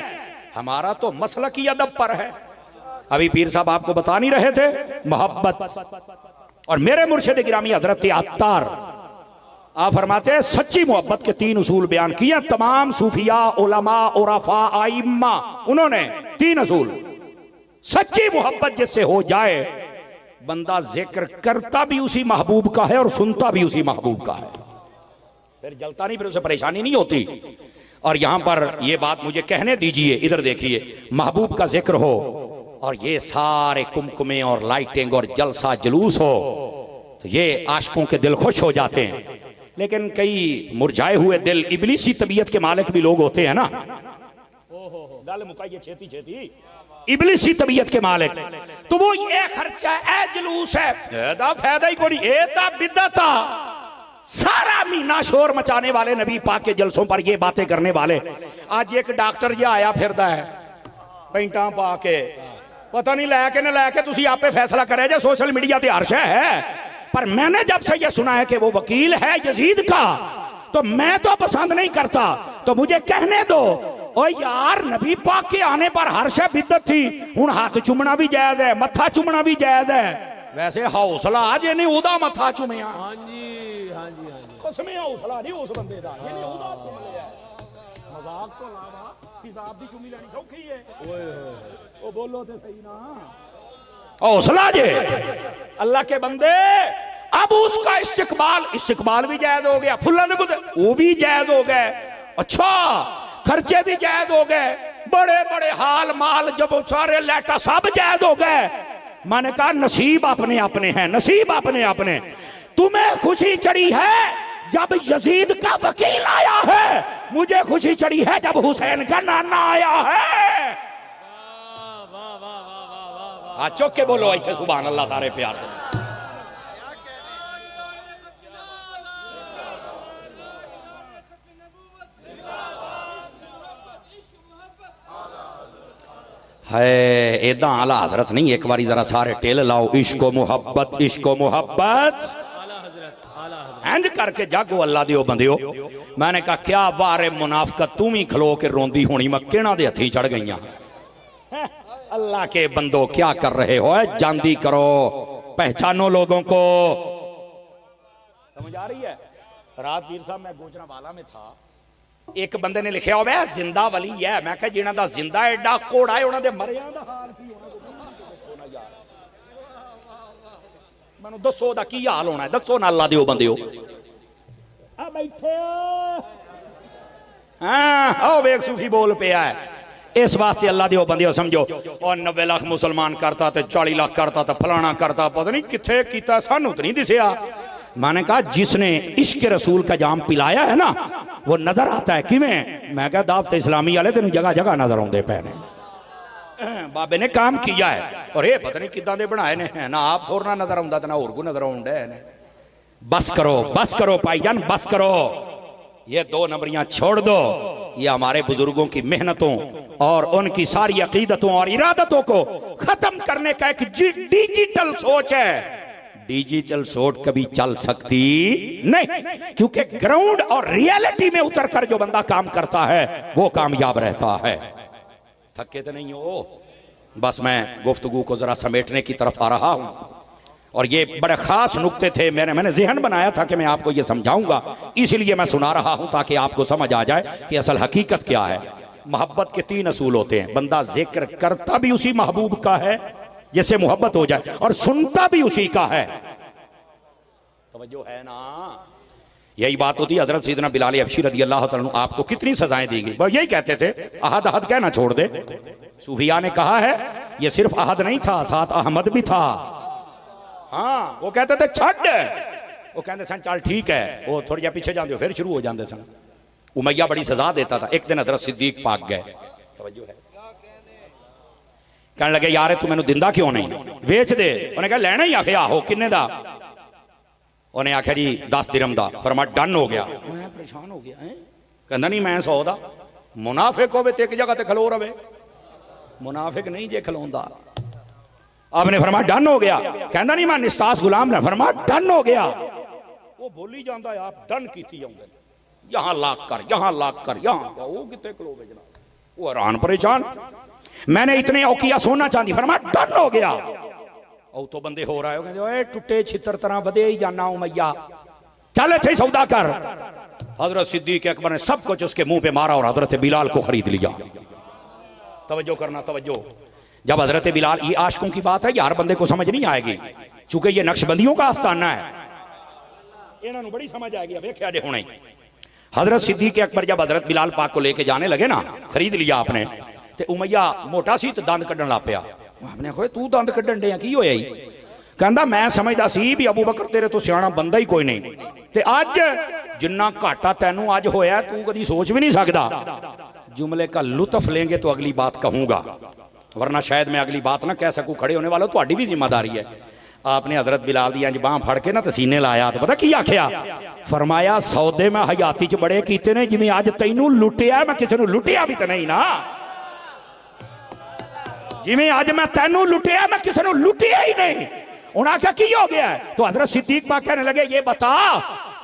हमारा तो मसला की अदब पर है। अभी पीर साहब आपको बता नहीं रहे थे मोहब्बत, और मेरे मुर्शिद गिरामी हजरत अत्तार आप फरमाते हैं सच्ची मोहब्बत के 3 उसूल बयान किए तमाम सूफिया उलमा उरफा आइम्मा। उन्होंने 3 उसूल। सच्ची मोहब्बत जिससे हो जाए बंदा जिक्र करता भी उसी महबूब का है और सुनता भी उसी महबूब का है, फिर जलता नहीं, फिर उसे परेशानी नहीं होती। और यहां पर यह बात मुझे कहने दीजिए, इधर देखिए, महबूब का जिक्र हो और ये सारे कुमकुमे और लाइटिंग और जलसा जुलूस हो तो ये आशिकों के दिल खुश हो जाते हैं। लेकिन कई मुरझाए हुए दिल इबलीसी तबीयत के मालिक भी लोग होते हैं ना। गल मुकाइए छेती छेती। इबलीसी तबीयत के मालिक तो वो ये खर्चा है, जुलूस है, फायदा ही कोई, बिदअत। सारा महीना शोर मचाने वाले नबी पाक के जलसों पर ये बातें करने वाले। आज एक डॉक्टर जो आया फिरदा है पेंटा पा के, पता नहीं लैके न लैके, तुसी आप पे फैसला करे जो सोशल मीडिया ते हर्ष है। पर मैंने जब से ये सुना है कि वो वकील है यजीद का, तो मैं तो पसंद नहीं करता। तो मुझे कहने दो, ओ यार नबी पाक के आने पर हर्ष है, बिदअत थी, हुण हाथ चुमना भी जायज है, मत्था चुमना भी जायज है। वैसे हौसला आज नहीं उदा मत्था चुमिया। हाँ जी हाँ जी हाँ जी। कसमे हौसला नहीं उस बंदे दा, इन्हें उदा चुम लिया। मजाक तो लावा हिसाब दी चुमी लेनी सौखी है। ओए ओ बोलो ते सही ना, हौसला जे अल्लाह के बंदे। अब उसका इस्तिकबाल भी जायज हो गया, फुल्ला वो भी जायज हो गए, अच्छा खर्चे भी जायज हो गए, बड़े बड़े हाल माल जब सारे लेटा सब जायज हो गए। मैंने कहा नसीब अपने अपने हैं, नसीब अपने अपने। तुम्हें खुशी चढ़ी है जब यजीद का वकील आया है, मुझे खुशी चढ़ी है जब हुसैन का नाना आया है। चौक के बोलो ऐसे सुभान अल्लाह सारे प्यार दो। है एदा आला हजरत नहीं, एक बारी जरा सारे टेल लाओ, इश्को मोहब्बत, इश्को मोहब्बत इंज करके जागो अल्लाह दियो बंदियो। मैंने कहा क्या वारे मुनाफिकत, तू ही खलो के रोंदी होनी, मैं केना दे हथी चढ़ गई। अल्लाह के बंदो क्या कर रहे हो, जांदी करो पहचानो लोगों को। समझ आ रही है? रात पीर साहब मैं गोजरावाला में था, एक बंदे ने लिखा हुआ है जिंदा वली है। मैं कहा जिन्हां दा जिंदा एडा घोड़ा है उन्हां दे मरियां दा हाल की होना? मैनू दसो दा की हाल होना है, दसो ना अल्लाह दे बंदे हो। आ बैठे हाँ आओ वेख सूफी बोल पिया है। इस वास्ते अल्लाह दे बंदे हो समझो। और 90 लाख मुसलमान करता तो 40 लाख करता तो फलाना करता, पता नहीं किथे कीता, सानू तो नहीं दिसया। मैंने कहा जिसने इश्क रसूल का जाम पिलाया है ना वो नजर आता है। किवें? मैं कहा दावत इस्लामी वाले तेन जगह जगह नजर आते पे ने, बाबे ने काम किया है। और ये पता नहीं किदां दे बनाए ने, ना आप सोरना नजर आंदा ते ना होर कोई नजर आउंदा है। बस करो भाईजान, बस करो। ये 2 नंबरियां छोड़ दो। ये हमारे बुजुर्गों की मेहनतों और उनकी सारी अकीदतों और इरादतों को खत्म करने का एक डिजिटल सोच है। डिजिटल सोच कभी चल सकती नहीं, क्योंकि ग्राउंड और रियलिटी में उतर कर जो बंदा काम करता है वो कामयाब रहता है। थके तो नहीं हो? बस मैं गुफ्तगू को जरा समेटने की तरफ आ रहा हूं। और ये बड़े खास नुक्ते थे, मैंने ज़हन बनाया था कि मैं आपको ये समझाऊंगा, इसलिए मैं सुना रहा हूं ताकि आपको समझ आ जाए कि असल हकीकत क्या है। मोहब्बत के 3 असूल होते हैं। बंदा जिक्र करता भी उसी महबूब का है जिससे मोहब्बत हो जाए, और सुनता भी उसी का है। तवज्जो है ना? यही बात होती है। हजरत सैयदना बिलाल हबशी रज़ी अल्लाह तआला अन्हु आपको कितनी सजाएं दी गई, वो यही कहते थे अहद अहद कहना छोड़ दे। सूफिया ने कहा है ये सिर्फ अहद नहीं था, साथ अहमद भी था। हाँ वो कहते थे छड़, वो कहते सन चल ठीक है, वो थोड़ी जा पीछे जाते फिर शुरू हो जाते सन। उमैया बड़ी सजा देता था। एक दिन हजरत सिद्दीक पाक गए, कहने लगे यार तू मैनू दिंदा क्यों नहीं, वेच दे। उन्हें कहा लेना ही? आखिया आहो किन्ने दा? उन्हें आख्या जी 10 दिरहम दा। फरमा डन हो गया। मैं परेशान हो गया, कहना नहीं मैं 100 दा। मुनाफिक होवे ते एक जगह ते खलो रवे, मुनाफिक नहीं जे खलोंदा। आपने फरमा डन हो गया। कहना नहीं मैं निस्तास गुलाम ना। फरमा डन हो गया। वो बोली जाता है आप डन कीती जांदे, यहां लाख कर, यहां लाख कर, यहां वो कितने खलोवे जनाब। वो हैरान परेशान, मैंने इतने औकिया सोना चांदी। फरमा डन हो गया। और तो बंदे हो रहा है कहते टुटे छितर तरह बदे ही जाना उमैया, चल इत्थे सौदा कर। हजरत सिद्दीक अकबर ने सब कुछ उसके मुंह पे मारा और हजरत बिलाल को खरीद लिया। तवज्जो करना, तवज्जो। जब हजरत बिलाल, ये आशिकों की बात है, यार बंदे को समझ नहीं आएगी चूंकि ये नक्शबंदियों का आस्ताना है, इन्होंने बड़ी समझ आएगी। वेख्या जे हुणे हजरत सिद्दीक अकबर जब हजरत बिलाल पाक को लेके जाने लगे ना, खरीद लिया आपने, ते उमैया मोटा सी ते दंद कड्ढन लग पिया। आपने कहा तू दंद कड्ढन डे की होया? कहंदा मैं समझदा सी भी अबू बकर तेरे तो सियाणा बंदा ही कोई नहीं, ते अज जिन्ना घाटा तैनू अज होया तू कदी सोच भी नहीं सकदा। जुमले का लुत्फ लेंगे तो अगली बात कहूंगा, वरना शायद मैं अगली बात ना कह सकूं। खड़े होने वालों ਤੁਹਾਡੀ भी जिम्मेदारी है। आपने हजरत बिलाल दी अंज बांह फड़ के ना तसीने लाया तो पता की आख्या? फरमाया सौदे मैं हयाती च बड़े कीते ने, जिवें अज तैनू लुटिया मैं किसी नू लुटिया भी तो नहीं ना। जिवें अज मैं तैनू लुटिया मैं किसी नू लुटिया ही नहीं। उन्हें आख्या की हो गया? तो हजरत सिद्दीक पाक कहने लगे ये बता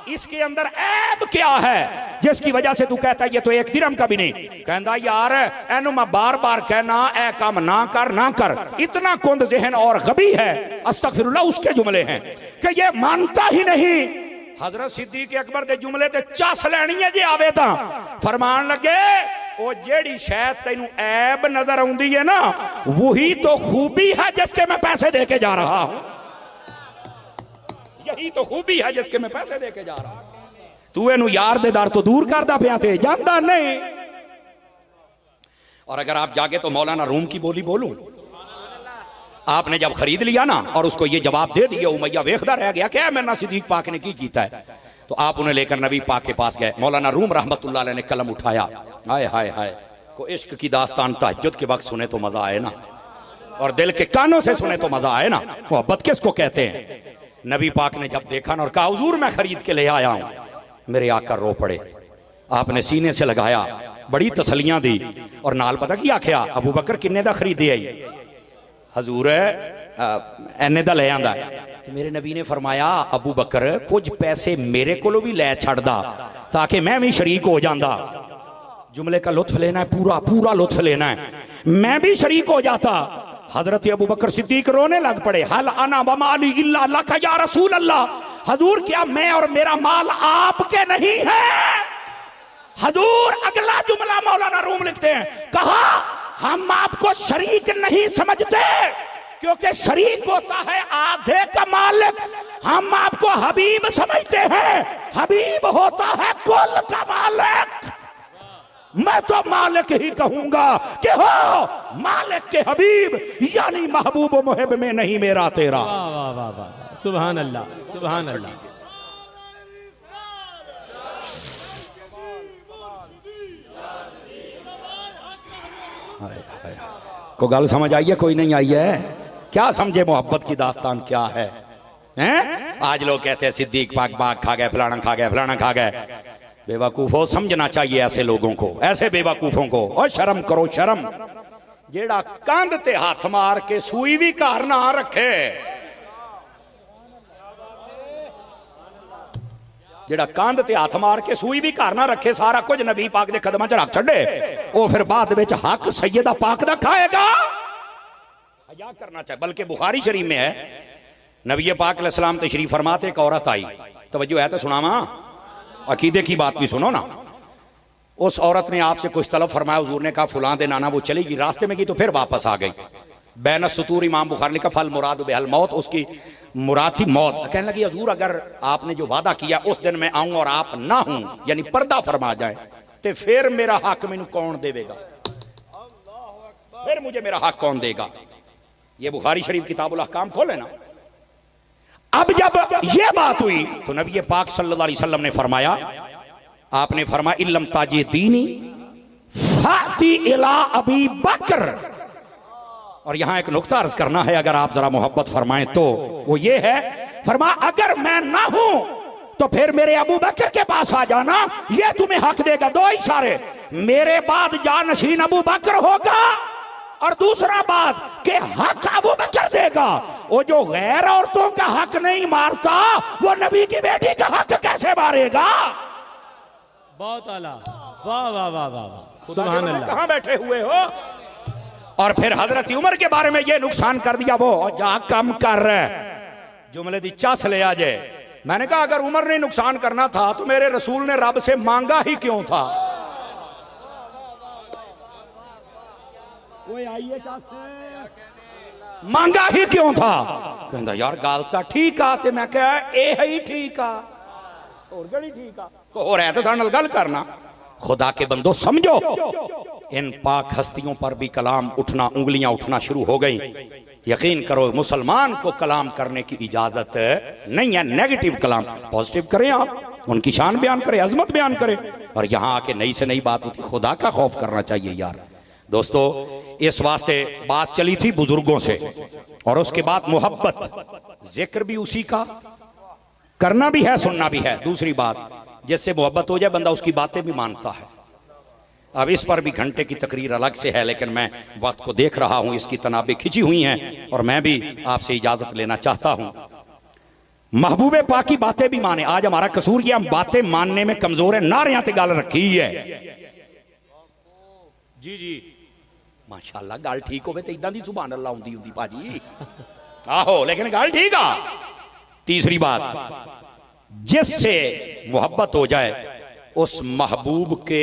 इसके अंदर ऐब क्या है जिसकी वजह से तू कहता है ये तो 1 दिरहम का भी नहीं। कहता यार एनू मैं बार बार कहना ए काम ना कर ना कर, इतना कुंद ज़हन और गबी है, अस्तगफिरुल्लाह उसके जुमले हैं कि ये मानता ही नहीं। हजरत सिद्दीक अकबर दे जुमले ते चस लैनी है जे आवे तां। फरमान लगे ओ जेड़ी शायद तेनू ऐब नजर आउंदी है ना, वही तो खूबी है जिसके मैं पैसे दे के जा रहा हूं। यही तो खूबी है जिसके मैं पैसे दे के जा रहा हूं। तू एनू यार दे दर तो दूर करदा पिया ते जानदा नहीं। और अगर आप जागे तो मौलाना रूम की बोली बोलूं। आपने जब खरीद लिया ना और उसको ये जवाब दे दिया, उमैया वेखदा रह गया क्या मेरे ना सिद्दीक पाक ने की कीता है। तो आप उन्हें लेकर नबी पाक के पास गए। मौलाना रूम रहमतुल्लाह अलैह ने कलम उठाया। हाय हाय हाय, को इश्क की दास्तान तहज्जुद के वक्त सुने तो मजा आए ना, और दिल के कानों से सुने तो मजा आए ना। मोहब्बत किसको कहते हैं? नबी पाक ने जब देखा ना और कहा हुजूर मैं खरीद के ले आया हूं, मेरे आकर रो पड़े। आपने सीने से लगाया, बड़ी तसलियां दी और नाल पता की आख्या? अबू बकर किन्ने दा खरीदे आई? हजूर एने दा ले आंदा। तो मेरे नबी ने फरमाया अबू बकर कुछ पैसे मेरे को भी लै छड़दा ताकि मैं भी शरीक हो जाता। जुमले का लुत्फ लेना है, पूरा पूरा लुत्फ लेना है। मैं भी शरीक हो जाता। हजरत अबू बकर सिद्दीक रोने लग पड़े। हल अना व माली इल्ला लका या रसूल अल्लाह, हजूर क्या मैं और मेरा माल आपके नहीं है? हजूर अगला जुमला मौलाना रूम लिखते हैं, कहा हम आपको शरीक नहीं समझते क्योंकि शरीक होता है आधे का मालिक, हम आपको हबीब समझते हैं, हबीब होता है कुल का मालिक। मैं तो मालिक ही कहूंगा कि हो मालिक के हबीब, यानी महबूब मुहिब में नहीं मेरा तेरा। वाह वाह वाह वाह, सुभान अल्लाह सुभान अल्लाह। को गल समझ आई है? कोई नहीं आई है? क्या समझे मोहब्बत की दास्तान क्या है? हैं? आज लोग कहते हैं सिद्दीक पाक बाग खा गए, फलाना खा गए, फलाना खा गए। बेवकूफो, समझना चाहिए ऐसे लोगों को, ऐसे बेवकूफों को। और शर्म करो शर्म, जेड़ा कंध ते हाथ मार के सूई भी घर ना रखे, जेड़ा कंध ते हाथ मार के सूई भी घर ना रखे, सारा कुछ नबी पाक दे कदमां च रख छड़े, वो फिर बाद विच हक सैयदा पाक दा खाएगा। हया करना चाहिए। बल्कि बुखारी शरीफ में है, नबी पाक अलैहिस्सलाम तशरीफ फरमाते, एक औरत आई, तवज्जो है तो सुनावा, अकीदे की बात भी सुनो ना। उस औरत ने आपसे कुछ तलब फरमाया, हुजूर ने कहा फुलां दे नाना, वो चलेगी, रास्ते में की तो फिर वापस आ गई। बैन सुतूर इमाम बुखारी लिखा फल मुराद बेहल मौत, उसकी मुराद थी मौत। कहने लगी हुजूर अगर आपने जो वादा किया उस दिन मैं आऊं और आप ना हूं, यानी पर्दा फरमा जाए, तो फिर मेरा हक मैनू कौन देगा? फिर मुझे मेरा हक कौन देगा? ये बुखारी शरीफ किताबुल अहकाम खोले ना। अब जब ये बात हुई तो नबी पाक सल्लल्लाहु अलैहि वसल्लम ने फरमाया, आपने फरमाया इल्लम ताजे दीनी फाती इला अबी बकर। और यहां एक नुक्ता अर्ज करना है, अगर आप जरा मोहब्बत फरमाएं तो वो ये है, फरमा अगर मैं ना हूं तो फिर मेरे अबू बकर के पास आ जाना, ये तुम्हें हक देगा। दो इशारे, मेरे बाद जानशीन अबू बकर होगा, और दूसरा बात कि हक अबू बकर देगा। वो जो गैर औरतों का हक नहीं मारता, वो नबी की बेटी का हक कैसे मारेगा? बहुत आला, वाह वाह वाह वाह वाह, सुभान अल्लाह। कहां बैठे हुए हो? और फिर हजरत उमर के बारे में ये नुकसान कर दिया, वो जा कम कर जुमले दी चस ले आ जाए। मैंने कहा अगर उमर ने नुकसान करना था तो मेरे रसूल ने रब से मांगा ही क्यों था? मांगा ही क्यों था? कहता यार गाल तो ठीक आ, ते मैं कहा ए ही ठीक आ, और गड़ी ठीक आ, हो रहा है तो साढ़े नाल गल करना। खुदा के बंदो समझो, इन पाक हस्तियों पर भी कलाम उठना, उंगलियां उठना शुरू हो गई। यकीन करो मुसलमान को कलाम करने की इजाजत नहीं है। नेगेटिव कलाम, पॉजिटिव करें, आप उनकी शान बयान करें, अजमत बयान करें, और यहां आके नई से नई बात होती। खुदा का खौफ करना चाहिए यार दोस्तों। इस वास्ते बात चली थी बुजुर्गों से, और उसके बाद मोहब्बत, जिक्र भी उसी का, करना भी है, सुनना भी है। दूसरी बात, जिससे मोहब्बत हो जाए बंदा उसकी बातें भी मानता है। अब इस पर भी घंटे की तकरीर अलग से है, लेकिन मैं वक्त को देख रहा हूं, इसकी तनाबें खिंची हुई हैं, और मैं भी आपसे इजाजत लेना चाहता हूं। महबूबे पाक की बातें भी माने। आज हमारा कसूर ये, हम बातें मानने में कमजोर है। नारियां ते गल रखी है जी जी, माशाअल्लाह गल ठीक होवे ते इदां दी सुभान अल्लाह हुंदी हुंदी भाजी, आहो, लेकिन गल ठीक आ। तीसरी बात, जिससे मोहब्बत हो जाए उस महबूब के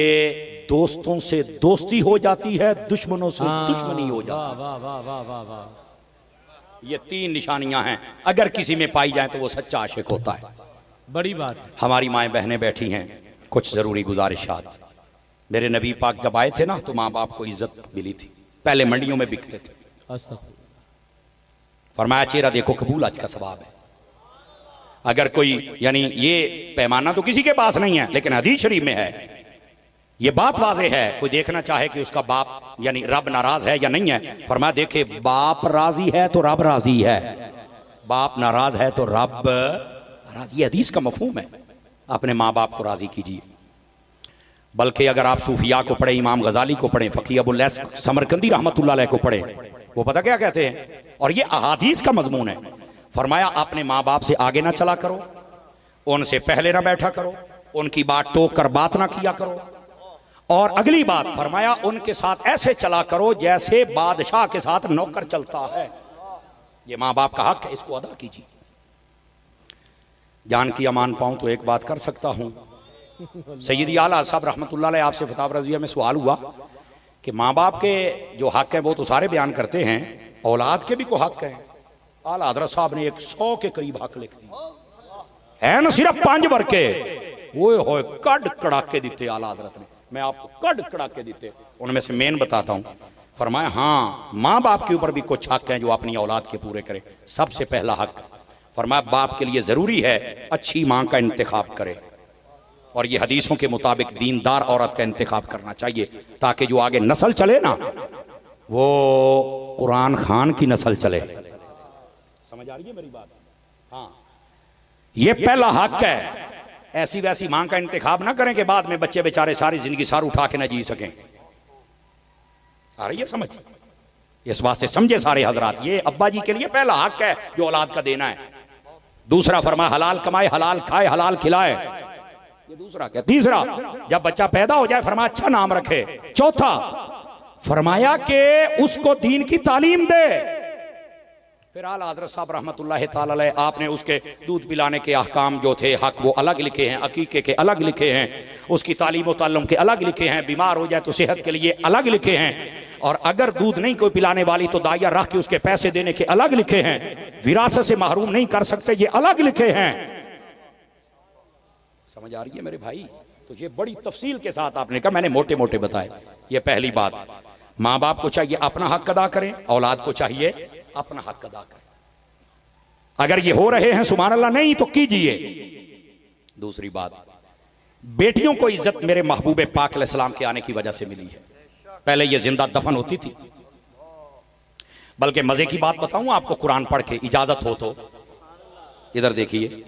दोस्तों से दोस्ती हो जाती है, दुश्मनों से दुश्मनी हो जाती है। वाह वाह वाह वाह वाह, ये तीन निशानियां हैं, अगर किसी में पाई जाए तो वो सच्चा आशिक होता है। बड़ी बात। हमारी माएं बहनें बैठी हैं, कुछ जरूरी गुजारिशात। मेरे नबी पाक जब आए थे ना तो माँ बाप को इज्जत मिली थी, पहले मंडियों में बिकते थे। फरमाया चेहरा देखो कबूल आज का सवाब है। अगर कोई, यानी ये पैमाना तो किसी के पास नहीं है, लेकिन हदीस शरीफ में है, ये बात वाज़ेह है। कोई देखना चाहे कि उसका बाप यानी रब नाराज है या नहीं है, फरमाया देखे बाप राजी है तो रब राजी है, बाप नाराज है तो रब राजी। ये हदीस का मफहूम है। अपने माँ बाप को राजी कीजिए। बल्कि अगर आप सूफिया को पढ़े, इमाम गजाली को पढ़े, फ़कीह अबुल लैस समरकंदी रहमतुल्लाह अलैह को पढ़े, वो पता क्या कहते हैं, और ये अहादीस का मजमून है। फरमाया अपने माँ बाप से आगे ना चला करो, उनसे पहले ना बैठा करो, उनकी बात टोक कर बात ना किया करो, और अगली बात फरमाया, उनके साथ ऐसे चला करो जैसे बादशाह के साथ नौकर चलता है। ये माँ बाप का हक है, इसको अदा कीजिए। जान की अमान पाऊं तो एक बात कर सकता हूं। सैयदी आला साहब रहमतुल्लाह अलैह आपसे फतावा रज़िया में सवाल हुआ कि माँ बाप के जो हक है वो तो सारे बयान करते हैं, औलाद के भी को हक है। आला हज़रत साहब ने 100 के करीब हक लिख दिए है ना, सिर्फ 5 वर्के वो होए कड़ कड़ाके दिते आला हज़रत ने। मैं आपको कड़ कड़ाके दिते, उनमें से मेन बताता हूं। फरमाया हाँ, माँ बाप के ऊपर भी कुछ हक हैं जो अपनी औलाद के पूरे करे। सबसे पहला हक फरमाया, बाप के लिए जरूरी है अच्छी माँ का इंतखाब करे, और ये हदीसों के मुताबिक दीनदार औरत का इंतखाब करना चाहिए, ताकि जो आगे नस्ल चले ना वो कुरान खान की नस्ल चले। समझ आ रही है मेरी बात? हाँ, ये पहला हक है। ऐसी वैसी मां का इंतखाब ना करें कि बाद में बच्चे बेचारे सारी जिंदगी सार उठा के ना जी सकें। आ रही है समझ? इस वास्ते समझे सारे हजरात, ये अब्बा जी के लिए पहला हक है जो औलाद का देना है। दूसरा फरमाया, हलाल कमाए, हलाल खाए, हलाल खिलाए, ये दूसरा क्या। तीसरा, जब बच्चा पैदा हो जाए फरमाया अच्छा नाम रखे। चौथा फरमाया कि उसको दीन की तालीम दे। फिर आला हज़रत साहब रहमतुल्लाह ताला अलैह आपने उसके दूध पिलाने के अहकाम जो थे हक वो अलग लिखे हैं, अकीके के अलग लिखे हैं, उसकी तालीम व ताल्लुम के अलग लिखे हैं, बीमार हो जाए तो सेहत के लिए अलग लिखे हैं, और अगर दूध नहीं कोई पिलाने वाली तो दाइया रख के उसके पैसे देने के अलग लिखे हैं, विरासत से महरूम नहीं कर सकते ये अलग लिखे हैं। समझ आ रही है मेरे भाई? तो ये बड़ी तफसील के साथ आपने कहा, मैंने मोटे मोटे बताए। ये पहली बात, माँ बाप को चाहिए अपना हक अदा करें, औलाद को चाहिए अपना हक अदा करें। अगर ये हो रहे हैं सुभान अल्लाह, नहीं तो कीजिए। दूसरी बात, बेटियों को इज्जत मेरे महबूब पाक अलैहिस्सलाम के आने की वजह से मिली है। पहले ये जिंदा दफन होती थी। बल्कि मजे की बात बताऊं आपको, कुरान पढ़ के इजाजत हो तो इधर देखिए,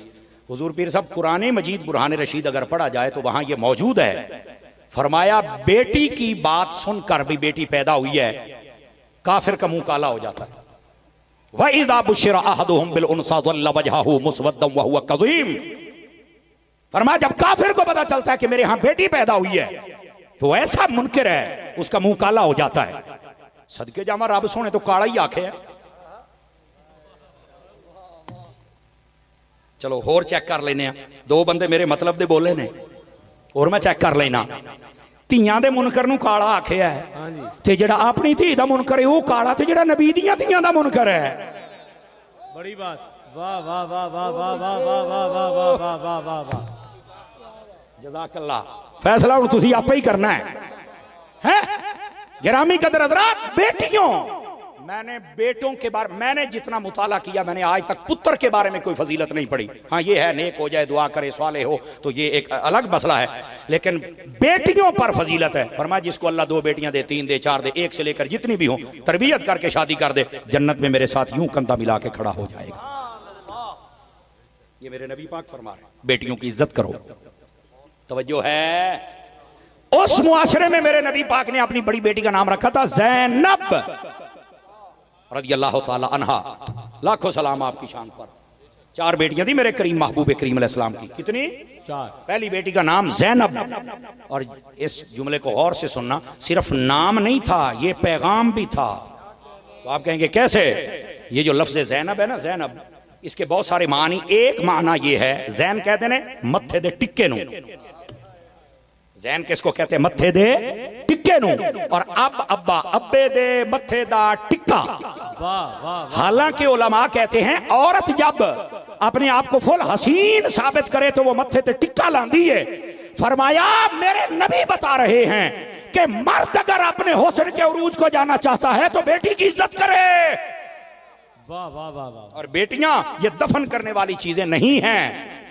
हुजूर पीर साहब कुरान मजीद बुरहान रशीद अगर पढ़ा जाए तो वहां ये मौजूद है। फरमाया बेटी की बात सुनकर भी बेटी पैदा हुई है, काफिर का मुंह काला हो जाता है। वइज़ा बुशिरा अहदुहुम बिल उनसा ज़ल्ल वजहुहु मुस्वद्दन व हुवा कज़ीम। फरमाया जब काफिर को पता चलता है कि मेरे यहां बेटी पैदा हुई है तो ऐसा मुनकिर है उसका मुंह काला हो जाता है। सदके जामा रब सोने तो काला ही आखे है। चलो होर चेक कर लेने, दो बंदे मेरे मतलब दे बोले ने, और मैं चेक कर लेना। ਧੀਆਂ ਦੇ ਮੁਨਕਰ ਨੂੰ ਕਾਲਾ ਆਖਿਆ ਹੈ ਤੇ ਜਿਹੜਾ ਆਪਣੀ ਧੀ ਦਾ ਮੁਨਕਰ ਹੈ ਉਹ ਕਾਲਾ, ਤੇ ਜਿਹੜਾ ਨਬੀ ਦੀਆਂ ਧੀਆਂ ਦਾ ਮੁਨਕਰ ਹੈ। बड़ी बात, वाह वाह वाह वाह वाह वाह वाह वाह वाह वाह वाह वाह वाह वाह। जज़ाकल्लाह। फैसला हुण तुसीं आपे ही करना है। गिरामी कदर हज़रात, बेटियों, मैंने बेटों के बारे मैंने जितना मुताला किया, मैंने आज तक पुत्र के बारे में कोई फजीलत नहीं पढ़ी। हाँ ये है नेक हो जाए, दुआ करे, स्वाले हो, तो ये एक अलग मसला है, लेकिन बेटियों पर फजीलत है। फरमाया जिसको अल्लाह 2 बेटियां दे, 3 दे, 4 दे, 1 से लेकर जितनी भी हो, तरबियत करके शादी कर दे, जन्नत में मेरे साथ यूं कंधा मिला के खड़ा हो जाएगा। ये मेरे नबी पाक फरमा रहे, बेटियों की इज्जत करो। तवज्जो है। उस मुआशरे में मेरे नबी पाक ने अपनी बड़ी बेटी का नाम रखा था ज़ैनब रज़ियल्लाहु ताला अन्हा। लाखों सलाम आपकी शान पर। 4 बेटियां थी मेरे करीम महबूब करीम अलैहिस्सलाम की। कितनी? 4। पहली बेटी का नाम ज़ैनब। और इस जुमले को गौर से सुनना, सिर्फ नाम नहीं था, ये पैगाम भी था। तो आप कहेंगे कैसे? ये जो लफ्ज़ ज़ैनब है ना, ज़ैनब, इसके बहुत सारे मानी। एक माना ये है, ज़ैन कहते ने मत्थे दे टिक्के नू। जैन किसको कहते हैं? मत्थे दे टिक्के नू। और अब अब्बा अब्बे दे मत्थे दा टिक्का। हालांकि उलमा कहते हैं औरत जब अपने आप को फुल हसीन साबित करे तो वो मत्थे ते टिक्का लांदी है। फरमाया मेरे नबी बता रहे हैं कि मर्द अगर अपने हुस्न के उरूज को जाना चाहता है तो बेटी की इज्जत करे। वाह वाह वाह वाह। और बेटियां ये दफन करने वाली चीजें नहीं हैं,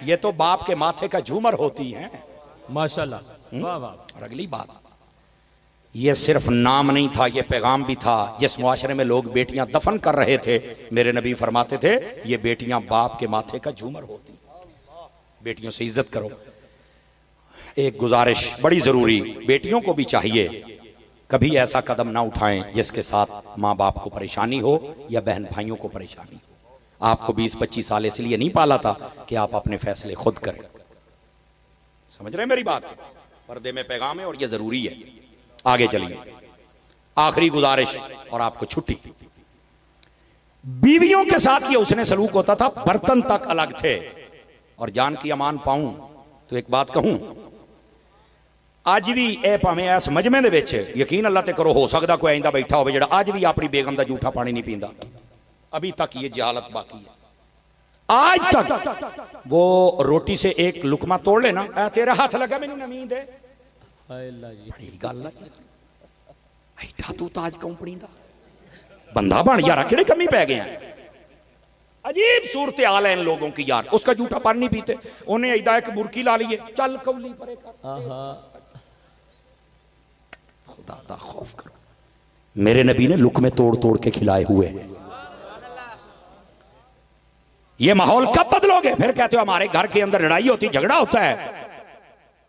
ये तो बाप के माथे का झूमर होती हैं। माशाल्लाह। वाह वाह। और अगली बात, ये सिर्फ नाम नहीं था, ये पैगाम भी था। जिस मुआशरे में लोग बेटियां दफन कर रहे थे, मेरे नबी फरमाते थे ये बेटियां बाप के माथे का झूमर होती। बेटियों से इज्जत करो। एक गुजारिश बड़ी जरूरी, बेटियों को भी चाहिए कभी ऐसा कदम ना उठाएं जिसके साथ माँ बाप को परेशानी हो या बहन भाइयों को परेशानी हो। आपको 20-25 साल इसलिए नहीं पाला था कि आप अपने फैसले खुद करें। समझ रहे हैं मेरी बात? पर्दे में पैगाम है और ये जरूरी है। आगे चलिए, आखिरी गुजारिश और आपको छुट्टी। बीवियों के साथ ये उसने सलूक होता था, बर्तन तक अलग थे। और जान की अमान पाऊं तो एक बात कहूं, आज भी ए भावें इस मजमे दे विच यकीन अल्लाह ते करो, हो सकदा कोई आइंदा बैठा होवे जेड़ा आज भी अपनी बेगम दा जूठा पानी नहीं पींदा। अभी तक ये जहालत बाकी है। आज तक वो रोटी से एक लुकमा तोड़ लेना, तेरा हाथ लगा मैनू नमी दे, बड़ी गल है। ऐठा तू ताज कंपनी दा बंदा बन यार, किहड़े कमी पै गए हैं। अजीब सूरत हाल है इन लोगों की यार। उसका जूठा पानी नहीं पीते, उन्हें ऐदा एक बुरकी ला लिए, चल कौली परे कर। खुदा दा खौफ करो, मेरे नबी ने लुकमे तोड़ तोड़ के खिलाए हुए हैं। ये माहौल कब बदलोगे? फिर कहते हो हमारे घर के अंदर लड़ाई होती, झगड़ा होता है।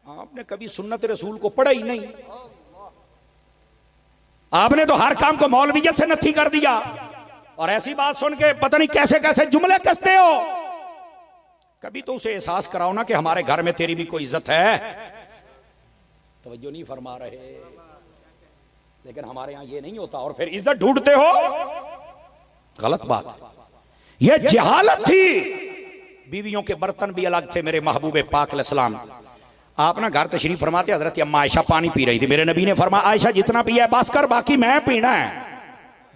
आपने कभी सुन्नत रसूल को पढ़ा ही नहीं। आपने तो हर काम को मौलवियत से नथी कर दिया, और ऐसी बात सुन के पता नहीं कैसे कैसे जुमले कसते हो। कभी तो उसे एहसास कराओ ना कि हमारे घर में तेरी भी कोई इज्जत है। तवज्जो नहीं फरमा रहे। लेकिन हमारे यहां ये नहीं होता, और फिर इज्जत ढूंढते हो। गलत बात, यह जहालत थी। बीवियों के बर्तन भी अलग थे। मेरे महबूबे पाक अलैहिस्सलाम, आप ना घर तशरीफ फरमाते, हजरत अम्मा आयशा पानी पी रही थी। मेरे नबी ने फरमाया, आयशा जितना पिया है बस कर, बाकी मैं पीना है।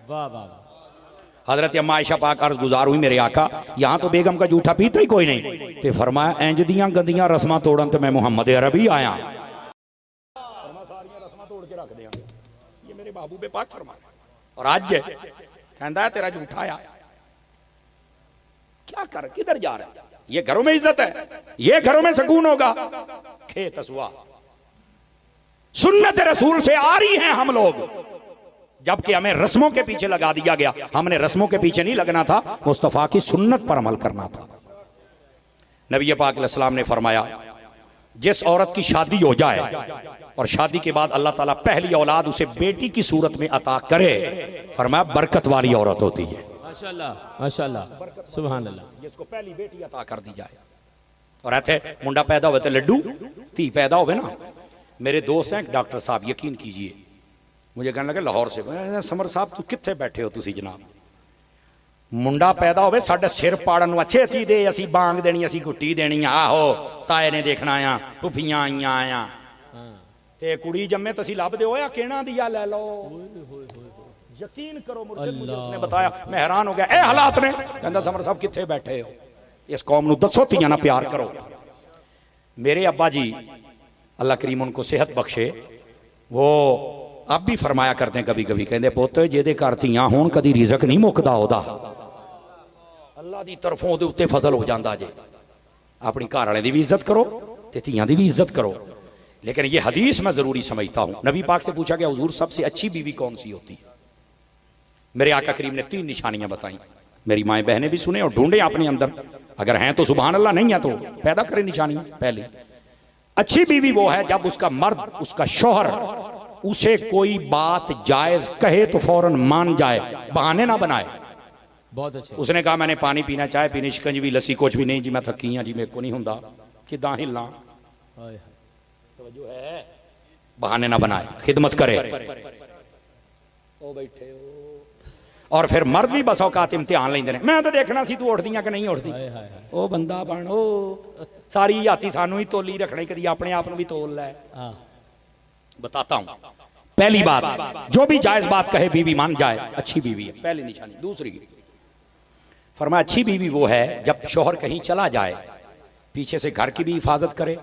वाह वाह। हजरत अम्मा आयशा पाक अर्ज गुजार हुई, मेरे आका यहां तो बेगम का जूठा पीता ही कोई नहीं। ते फरमाया, इंज दियां गंदियां रस्मां तोड़न ते मैं मुहम्मद अरबी आया। सारियां रस्मां तोड़ के रख दियां, ये मेरे महबूबे पाक फरमाया। और आज कहता है तेरा जूठा आया, क्या कर, किधर जा रहा है? ये घरों में इज्जत है, ये घरों में सुकून होगा। खेत असुआ सुन्नत रसूल से आ रही हैं हम लोग, जबकि हमें रस्मों के पीछे लगा दिया गया। हमने रस्मों के पीछे नहीं लगना था, मुस्तफा की सुन्नत पर अमल करना था। नबी पाक अलैहिस्सलाम ने फरमाया, जिस औरत की शादी हो जाए और शादी के बाद अल्लाह ताला पहली औलाद उसे बेटी की सूरत में अता करे, फरमाया बरकत वाली औरत होती है। माशाअल्लाह माशाअल्लाह, सुभान अल्लाह। जिसको पहली बेटी अता कर दी जाए। और ऐसे मुंडा पैदा होवे तो लड्डू, धी पैदा होवे ना। मेरे दोस्त हैं डॉक्टर साहब, यकीन कीजिए, मुझे कहने लगे लाहौर से, समर साहब तू कित्थे बैठे हो तुसी जनाब, मुंडा पैदा होवे साडे सिर पाड़न नूं अच्छे थी दे, असी बांग देनी, असी गुट्टी देनी। आहो ताए ने देखना आया, फुफियां आईयां आया, ते कुड़ी जम्मे तो असी लभ दे होया केना दिया ले लो। यकीन करो मुर्शिद, मुझे उसने बताया, मैं हैरान हो गया। ए हालात ने कहंदा समर साहब कित्थे बैठे हो, इस कौम नूं दसो धीआं ना प्यार करो। मेरे अब्बा जी अल्लाह करीम उनको सेहत बख्शे, वो अब भी फरमाया करते हैं कभी कभी, कहते पुत जेदे घर धीआं होण कदी रिज़क नहीं मुकदा ओदा, अल्लाह दी तरफों ओदे उत्ते फजल हो जांदा जे। अपनी घर वाले दी भी इज्जत करो ते धीआं दी भी इज्जत करो। लेकिन ये हदीस मैं जरूरी समझता हूं। नबी पाक से पूछा गया, हुजूर सबसे अच्छी बीवी कौन सी होती है? मेरे आका करीम ने 3 निशानियां बताई। मेरी माएँ बहनें भी सुने और ढूंढे अपने अंदर, अगर हैं तो सुभान अल्लाह, नहीं है तो पैदा करें निशानियां। पहली, अच्छी बीवी वो है जब उसका मर्द, उसका शौहर उसे कोई बात जायज कहे तो फौरन मान जाए, बहाने ना बनाए। बहुत अच्छे। उसने कहा मैंने पानी पीना, चाय पीनी, शिकंजी लस्सी कुछ भी नहीं जी, मैं थकी हाँ जी, मेरे को नहीं हुंदा, किदां हिलना, जो है बहाने ना बनाए, खिदमत करे। ओ बैठे हो। और फिर मर्द भी बस औकात इम्तिहान लेंदे ने, मैं तो देखना सी तू उठदियां कि नहीं उठदी। ओ बंदा बन, ओ सारी हाथी सानू ही तोली रखने, कदी अपने आप भी तोल लै। बताता हूं, पहली बात, जो भी जायज बात कहे बीवी मान जाए, अच्छी बीवी है, पहली निशानी। दूसरी, फरमाया अच्छी बीवी वो है जब शौहर कहीं चला जाए, पीछे से घर की भी हिफाजत करे,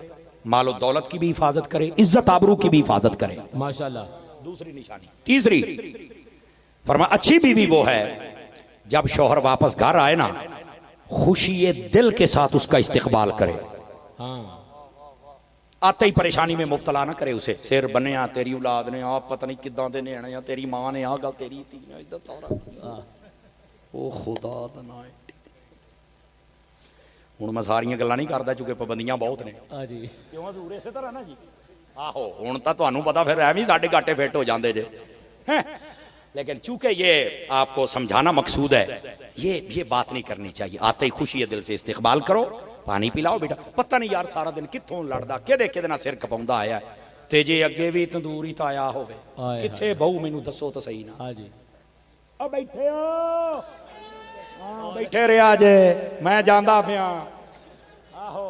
मालो दौलत की भी हिफाजत करे, इज्जत आबरू की भी हिफाजत करे। माशाल्लाह। दूसरी निशानी। तीसरी, फरमाया अच्छी बीवी वो है जब शौहर वापस घर आए ना, खुशी दिल के साथ उसका इस्तकबाल करे। हाँ। आते ही परेशानी में मुब्तला ना करे उसे, सिर बने आ तेरी औलाद ने, आप पता नहीं किदां दे ने आने, तेरी मां ने आ गल तेरी धी ने इधर सारा। ओ खुदा दा नाम, हुण मैं सारियां गल्लां नहीं करदा चूंकि पाबंदियां बहुत ने। हां जी, क्यों हजूर इसे तरह ना जी। आहो हुण तां तुहानूं पता, फिर एवें साडे गाटे फिट हो जांदे जे हैं। लेकिन चूंकि ये आपको समझाना मकसूद है, ये बात नहीं करनी चाहिए। आते ही खुशी दिल से इस्तकबाल करो, पानी पिलाओ बेटा, पता नहीं यार सारा दिन कित्थों लड़दा, किहदे किहदे नाल सिर खपाउंदा आया, ਤੇ ਜੇ ਅੱਗੇ ਵੀ ਤੰਦੂਰ ਹੀ ਤਾਇਆ ਹੋਵੇ ਹਾਏ ਕਿੱਥੇ ਬਹੁ ਮੈਨੂੰ ਦੱਸੋ ਤਾਂ ਸਹੀ ਨਾ। हाँ जी ਆ ਬੈਠੇ ਹੋ ਹਾਂ ਬੈਠੇ ਰਿਹਾ ਜੇ ਮੈਂ ਜਾਂਦਾ ਪਿਆ ਆਹੋ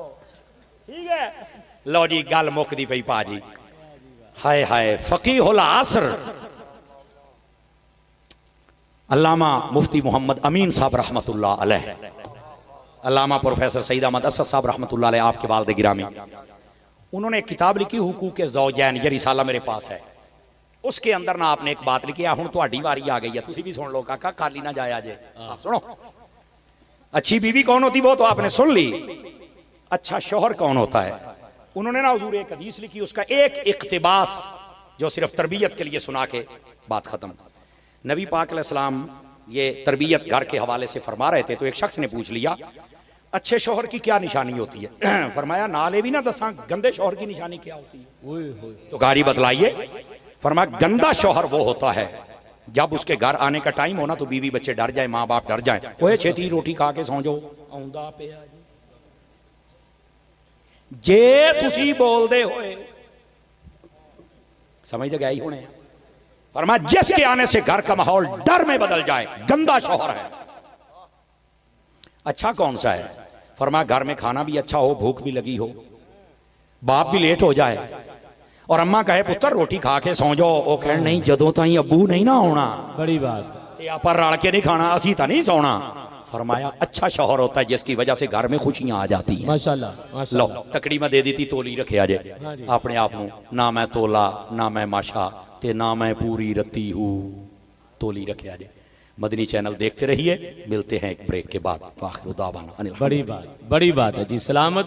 ਠੀਕ ਹੈ। ਲਓ ਜੀ ਗੱਲ ਮੁੱਕਦੀ ਪਈ ਭਾਜੀ ਹਾਏ ਹਾਏ फकीहुल असर अल्लामा मुफ्ती मोहम्मद अमीन साहब रहमतुल्लाह अलैह अल्लामा प्रोफेसर सईद अहमद असद साहब रहमतुल्लाह अलैह आपके वालिद गिरामी उन्होंने एक किताब लिखी हुकूक ज़ौजैन ये रिसाला मेरे पास है। उसके अंदर ना आपने एक बात लिखी हुण तुहाडी वारी आ गई है तुसी भी सुन लो काका खाली ना जाया जे आप सुनो। अच्छी बीवी कौन होती वो तो आपने सुन ली। अच्छा शौहर कौन होता है उन्होंने ना हुजूर एक हदीस लिखी उसका एक इक्तिबास जो सिर्फ तरबियत के लिए सुना के बात खत्म। नबी पाक अलैहिस्सलाम ये तरबियत घर के हवाले से फरमा रहे थे तो एक शख्स ने पूछ लिया अच्छे शौहर की क्या निशानी होती है फरमाया नाले भी ना दसा गंदे शौहर की निशानी क्या होती है तो गारी बतलाइए। फरमाया गंदा शौहर वो होता है जब उसके घर आने का टाइम हो ना तो बीवी बच्चे डर जाए माँ बाप डर जाए ओए छेती रोटी खा के सौ जाओ आउंदा पिया जे तुसी बोलदे होए समझ लग आई होने। फरमाया जिसके आने से घर का माहौल डर में बदल जाए गंदा शौहर है। अच्छा कौन सा है फरमाया घर में खाना भी अच्छा हो भूख भी लगी हो बाप भी लेट हो जाए और अम्मा कहे पुत्र रोटी खा के सौ जाओ वो कह नहीं जदों ताईं अब्बू नहीं ना आना बड़ी बात ते आपां रल के नहीं खाना असी तो नहीं सोना। फरमाया अच्छा शौहर होता है जिसकी वजह से घर में खुशियां आ जाती हैं। माशाल्लाह लो तकड़ी में दे दी थी तोली रखे अजे अपने आप ना मैं तोला ना मैं माशा ते ना मैं पूरी रत्ती हूँ तोली रखे अजे। मदनी चैनल देखते रहिए मिलते हैं एक ब्रेक के बाद। बड़ी बात है जी सलामत।